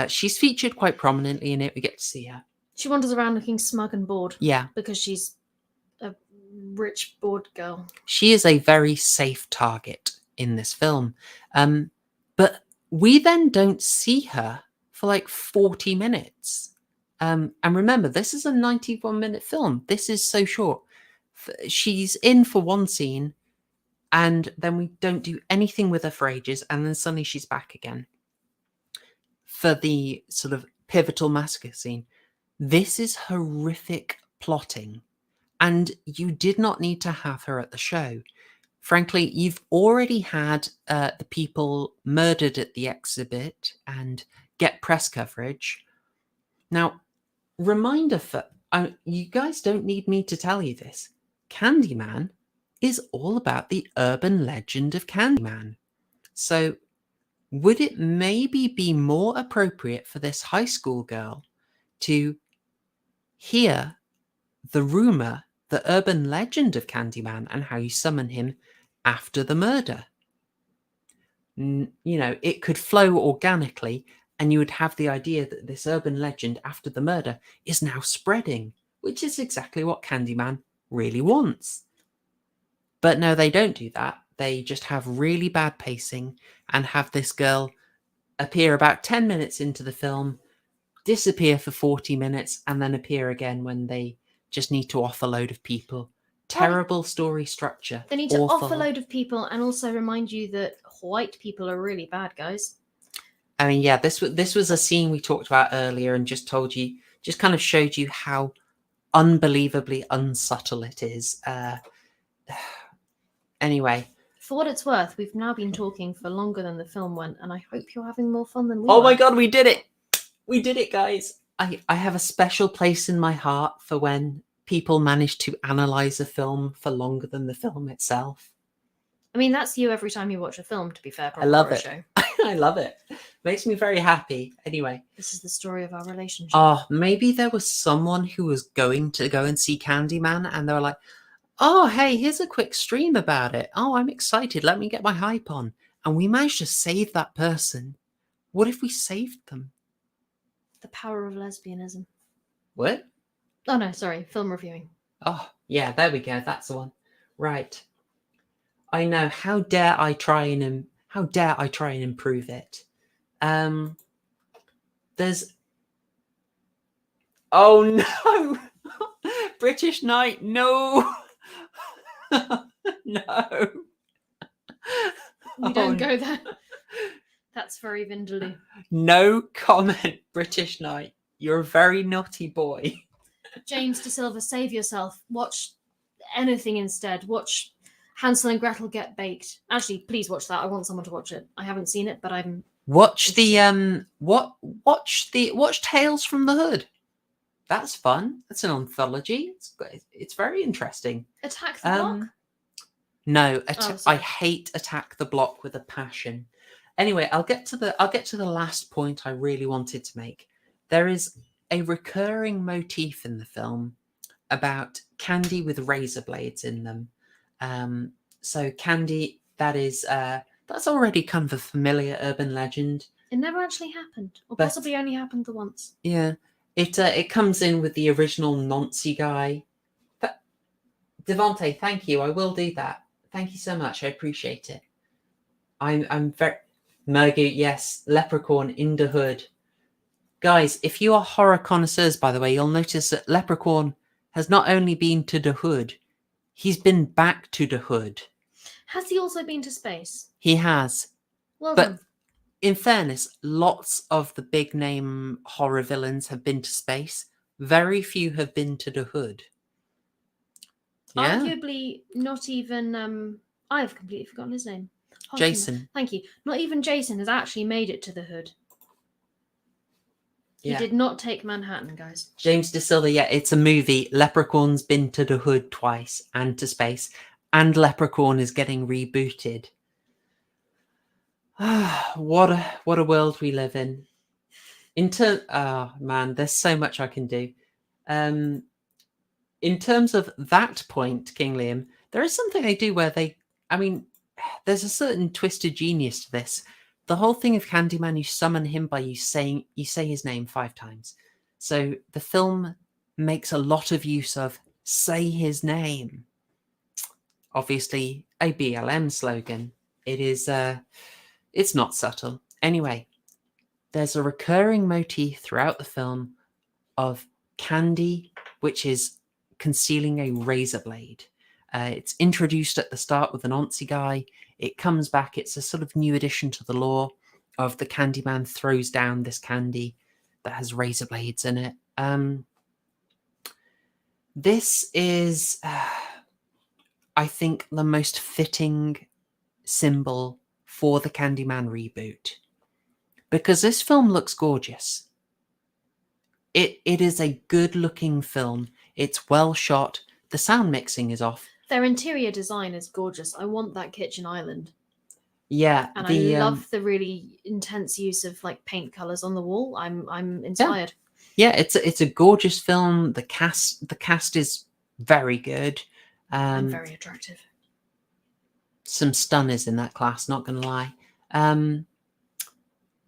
She's featured quite prominently in it. We get to see her. She wanders around looking smug and bored. Yeah. Because she's a rich, bored girl. She is a very safe target in this film. But we then don't see her for like 40 minutes. And remember, this is a 91-minute film. This is so short. She's in for one scene, and then we don't do anything with her for ages, and then suddenly she's back again for the sort of pivotal massacre scene. This is horrific plotting, and you did not need to have her at the show. Frankly, you've already had the people murdered at the exhibit and get press coverage. Now, reminder for you guys don't need me to tell you this. Candyman is all about the urban legend of Candyman. So would it maybe be more appropriate for this high school girl to hear the rumor, the urban legend of Candyman and how you summon him after the murder? You know, it could flow organically, and you would have the idea that this urban legend after the murder is now spreading, which is exactly what Candyman really wants. But no, they don't do that. They just have really bad pacing and have this girl appear about 10 minutes into the film, disappear for 40 minutes, and then appear again when they just need to off a load of people. Terrible story structure. They need to off a load of people and also remind you that white people are really bad, guys. I mean, yeah, this was a scene we talked about earlier and just kind of showed you how unbelievably unsubtle it is. Anyway. For what it's worth, we've now been talking for longer than the film went, and I hope you're having more fun than we Oh were. my god, we did it! We did it, guys! I have a special place in my heart for when people manage to analyse a film for longer than the film itself. I mean, that's you every time you watch a film, to be fair. I love it. Show. I love it. Makes me very happy. Anyway. This is the story of our relationship. Oh, maybe there was someone who was going to go and see Candyman and they were like, oh, hey, here's a quick stream about it. Oh, I'm excited. Let me get my hype on. And we managed to save that person. What if we saved them? The power of lesbianism. What? Oh, no, sorry. Film reviewing. Oh, yeah, there we go. That's the one. Right. I know. How dare I try and improve it? There's... Oh, no! British Knight, no! No. We don't go there. That's very Vindaloo. No comment, British Knight. You're a very naughty boy. James De Silva, save yourself. Watch anything instead. Watch Hansel and Gretel Get Baked. Actually, please watch that. I want someone to watch it. I haven't seen it, but I'm... Watch watch Tales from the Hood. That's fun. That's an anthology. It's very interesting. Attack the Block? No, I hate Attack the Block with a passion. Anyway, I'll get to the last point I really wanted to make. There is a recurring motif in the film about candy with razor blades in them. So candy, that's already kind of a familiar urban legend. It never actually happened, or possibly only happened the once. Yeah. It comes in with the original Nancy guy. But Devonte, thank you. I will do that. Thank you so much. I appreciate it. I'm very... Mergu, yes. Leprechaun in the Hood. Guys, if you are horror connoisseurs, by the way, you'll notice that Leprechaun has not only been to the Hood, he's been back to the Hood. Has he also been to space? He has. Well but done. In fairness, lots of the big name horror villains have been to space. Very few have been to the Hood. Yeah. Arguably, not even... I've completely forgotten his name. Jason. Thank you. Not even Jason has actually made it to the Hood. Yeah. He did not take Manhattan, guys. James De Silva, yeah, it's a movie. Leprechaun's been to the Hood twice and to space. And Leprechaun is getting rebooted. What a world we live in. Oh man, there's so much I can do. Um, in terms of that point, King Liam, there is something they do where I mean, there's a certain twisted genius to this. The whole thing of Candyman, you summon him by you say his name 5 times. So the film makes a lot of use of say his name. Obviously, a BLM slogan. It's not subtle. Anyway, there's a recurring motif throughout the film of Candy, which is concealing a razor blade. It's introduced at the start with an Onsi guy. It comes back. It's a sort of new addition to the lore of the Candyman throws down this candy that has razor blades in it. This is, I think, the most fitting symbol for the Candyman reboot, because this film looks gorgeous. It is a good looking film. It's well shot. The sound mixing is off. Their interior design is gorgeous. I want that kitchen island. Yeah, and I love the really intense use of like paint colors on the wall. I'm inspired. Yeah, it's a gorgeous film. The cast is very good. And very attractive. Some stunners in that class, not gonna lie.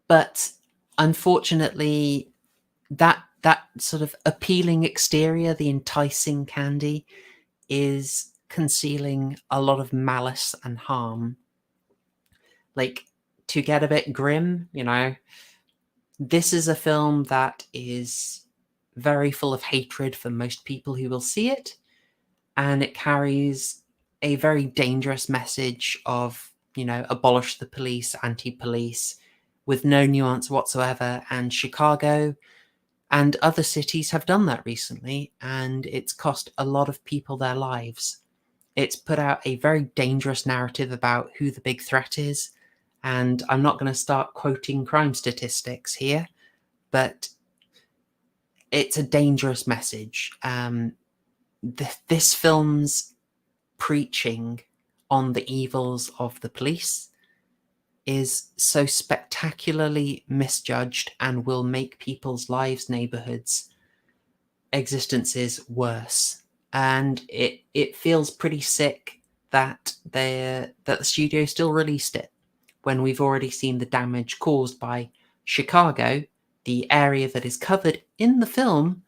But unfortunately, that sort of appealing exterior, the enticing candy, is concealing a lot of malice and harm. Like, to get a bit grim, this is a film that is very full of hatred for most people who will see it, and it carries a very dangerous message of, abolish the police, anti-police, with no nuance whatsoever. And Chicago and other cities have done that recently, and it's cost a lot of people their lives. It's put out a very dangerous narrative about who the big threat is, and I'm not going to start quoting crime statistics here, but it's a dangerous message. This film's preaching on the evils of the police is so spectacularly misjudged and will make people's lives, neighborhoods, existences worse. And it feels pretty sick that the studio still released it when we've already seen the damage caused by Chicago, the area that is covered in the film,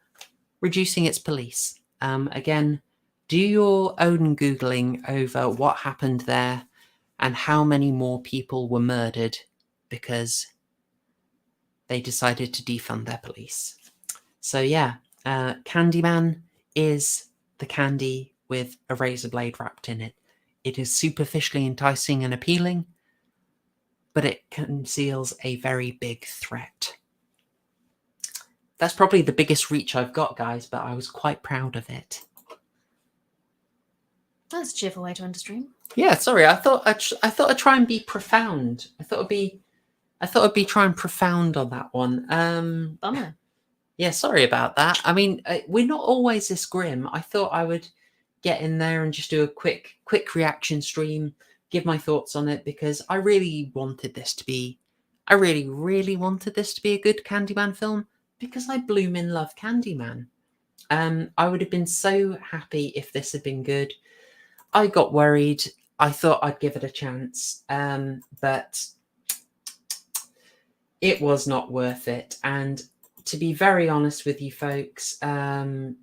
reducing its police. Again, do your own Googling over what happened there and how many more people were murdered because they decided to defund their police. So yeah, Candyman is the candy with a razor blade wrapped in it. It is superficially enticing and appealing, but it conceals a very big threat. That's probably the biggest reach I've got, guys, but I was quite proud of it. That's a cheerful way to end a stream. Yeah, sorry. I thought I'd try and be profound. I thought I'd be trying profound on that one. Bummer. Yeah, sorry about that. I mean, we're not always this grim. I thought I would get in there and just do a quick reaction stream, give my thoughts on it, because I really wanted this to be a good Candyman film, because I bloomin' love Candyman. I would have been so happy if this had been good. I got worried. I thought I'd give it a chance, but it was not worth it. And to be very honest with you folks, when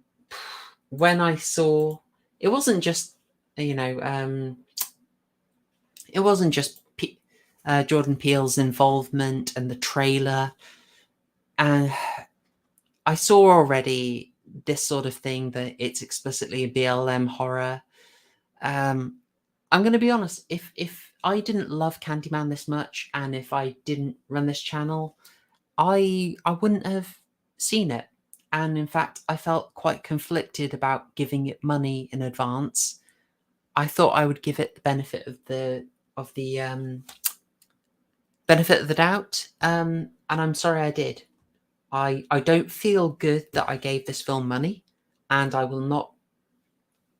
I saw, it wasn't just, it wasn't just Jordan Peele's involvement and the trailer. And I saw already this sort of thing, that it's explicitly a BLM horror. I'm going to be honest, if I didn't love Candyman this much, and if I didn't run this channel, I wouldn't have seen it. And in fact, I felt quite conflicted about giving it money in advance. I thought I would give it the benefit of the benefit of the doubt, and I'm sorry I did. I don't feel good that I gave this film money, and I will not.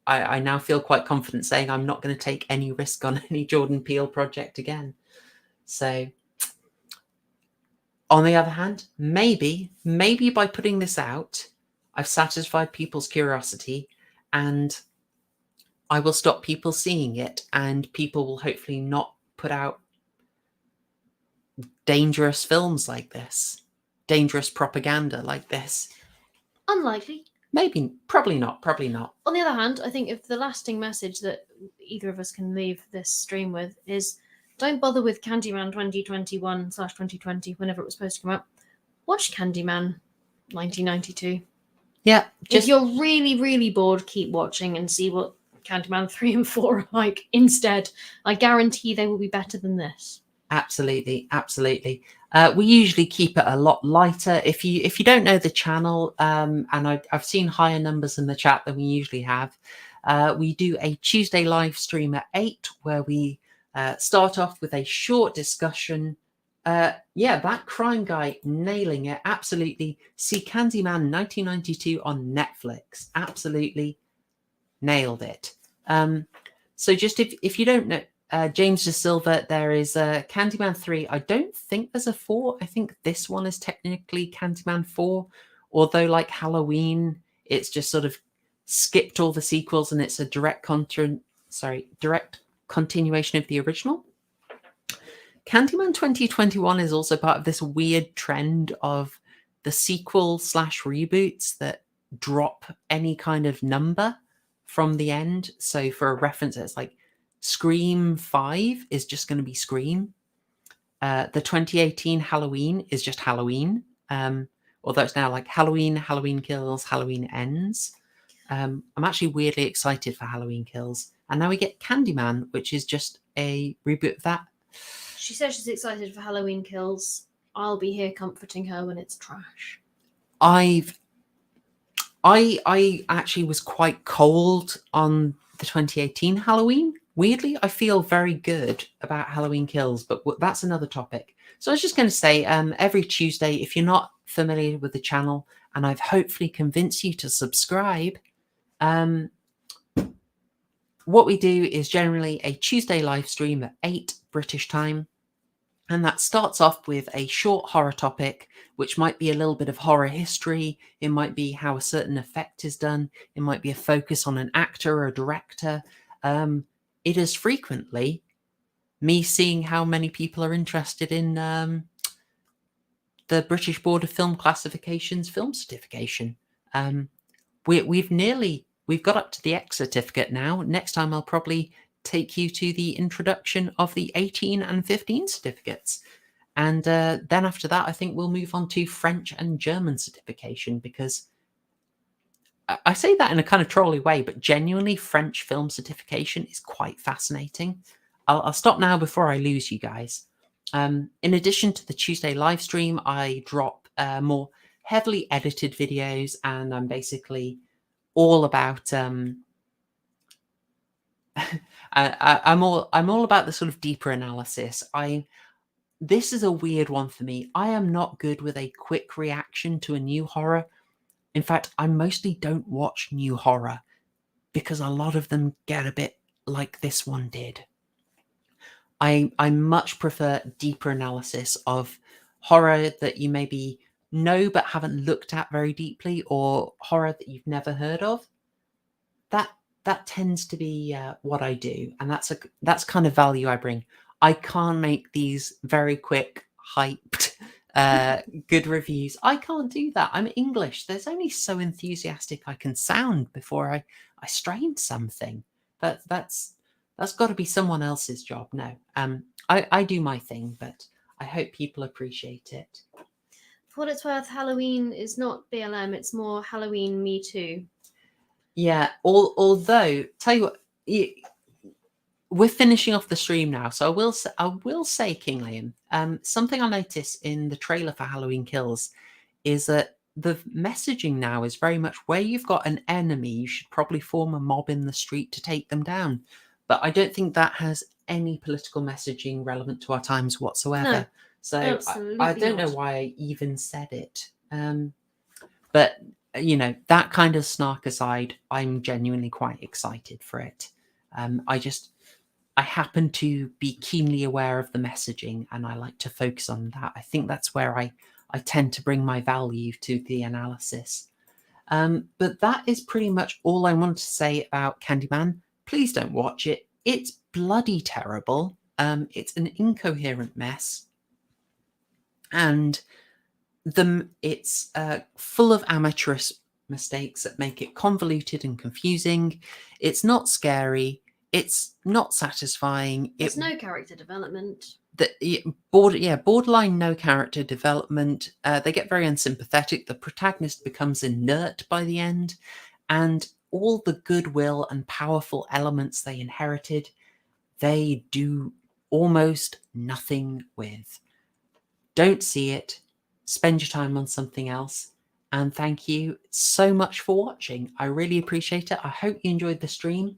I now feel quite confident saying I'm not going to take any risk on any Jordan Peele project again. So on the other hand, maybe by putting this out, I've satisfied people's curiosity, and I will stop people seeing it, and people will hopefully not put out dangerous films like this, dangerous propaganda like this. Unlikely. Maybe, probably not. On the other hand, I think if the lasting message that either of us can leave this stream with is don't bother with Candyman 2021/2020, whenever it was supposed to come out. Watch Candyman 1992. Yeah. If you're really, really bored, keep watching and see what Candyman 3 and 4 are like instead. I guarantee they will be better than this. Absolutely. We usually keep it a lot lighter. If you don't know the channel, and I've seen higher numbers in the chat than we usually have, we do a Tuesday live stream at 8 where we start off with a short discussion. That crime guy, nailing it. Absolutely. See Candyman 1992 on Netflix. Absolutely nailed it. So just if you don't know, James De Silva, there is Candyman 3. I don't think there's a 4. I think this one is technically Candyman 4. Although, like Halloween, it's just sort of skipped all the sequels and it's a direct continuation of the original. Candyman 2021 is also part of this weird trend of the sequel/reboots that drop any kind of number from the end. So for a reference, it's like Scream 5 is just going to be Scream. The 2018 Halloween is just Halloween. Although it's now like Halloween, Halloween Kills, Halloween Ends. I'm actually weirdly excited for Halloween Kills. And now we get Candyman, which is just a reboot of that. She says she's excited for Halloween Kills. I'll be here comforting her when it's trash. I actually was quite cold on the 2018 Halloween. Weirdly, I feel very good about Halloween Kills, but that's another topic. So I was just going to say, every Tuesday, if you're not familiar with the channel, and I've hopefully convinced you to subscribe, what we do is generally a Tuesday live stream at 8 British time. And that starts off with a short horror topic, which might be a little bit of horror history. It might be how a certain effect is done. It might be a focus on an actor or a director. It is frequently me seeing how many people are interested in the British Board of Film Classification's film certification. We've got up to the X certificate now. Next time I'll probably take you to the introduction of the 18 and 15 certificates. And then after that, I think we'll move on to French and German certification, because I say that in a kind of trolly way, but genuinely French film certification is quite fascinating. I'll stop now before I lose you guys. In addition to the Tuesday live stream, I drop more heavily edited videos, and I'm basically all about I'm all about the sort of deeper analysis. This is a weird one for me. I am not good with a quick reaction to a new horror. In fact, I mostly don't watch new horror because a lot of them get a bit like this one did. I much prefer deeper analysis of horror that you maybe know but haven't looked at very deeply, or horror that you've never heard of. That tends to be what I do, and that's kind of value I bring. I can't make these very quick, hyped, good reviews. I can't do that. I'm English. There's only so enthusiastic I can sound before I strain something. That's got to be someone else's job. No, I do my thing, but I hope people appreciate it. For what it's worth, Halloween is not BLM. It's more Halloween Me Too. Yeah, although, tell you what, we're finishing off the stream now, so I will say, King Liam, something I noticed in the trailer for Halloween Kills is that the messaging now is very much where you've got an enemy, you should probably form a mob in the street to take them down. But I don't think that has any political messaging relevant to our times whatsoever. No, so I don't know why I even said it. But you know, that kind of snark aside, I'm genuinely quite excited for it. I happen to be keenly aware of the messaging, and I like to focus on that. I think that's where I tend to bring my value to the analysis. But that is pretty much all I want to say about Candyman. Please don't watch it. It's bloody terrible. It's an incoherent mess. And it's full of amateurish mistakes that make it convoluted and confusing. It's not scary. It's not satisfying. There's no character development. Borderline no character development. They get very unsympathetic. The protagonist becomes inert by the end, and all the goodwill and powerful elements they inherited, they do almost nothing with. Don't see it. Spend your time on something else. And thank you so much for watching. I really appreciate it. I hope you enjoyed the stream.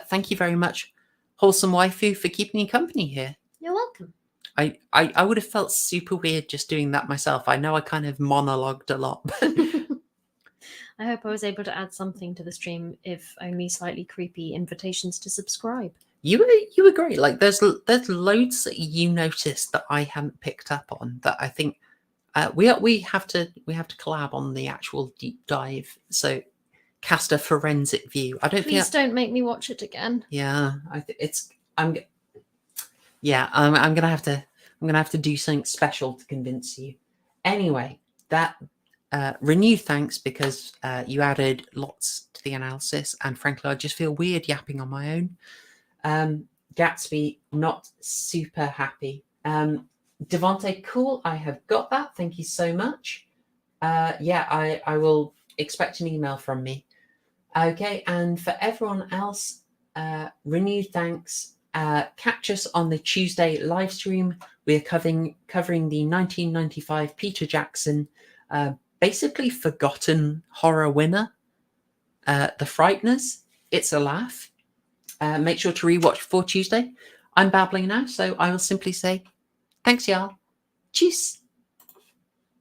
Thank you very much, Wholesome Waifu, for keeping me company here. You're welcome. I would have felt super weird just doing that myself. I know I kind of monologued a lot. I hope I was able to add something to the stream, if only slightly creepy invitations to subscribe. You were great. Like there's loads that you noticed that I hadn't picked up on that I think we have to collab on the actual deep dive. So cast a forensic view. Please don't make me watch it again. Yeah, I'm gonna have to do something special to convince you. Anyway, that renewed thanks, because you added lots to the analysis, and frankly, I just feel weird yapping on my own. Gatsby, not super happy. Devonte, cool. I have got that. Thank you so much. Yeah, I will expect an email from me. Okay, and for everyone else, renewed thanks. Catch us on the Tuesday live stream. We are covering the 1995 Peter Jackson, basically forgotten horror winner, The Frighteners. It's a laugh. Make sure to rewatch for Tuesday. I'm babbling now, so I will simply say thanks, y'all. Tschüss.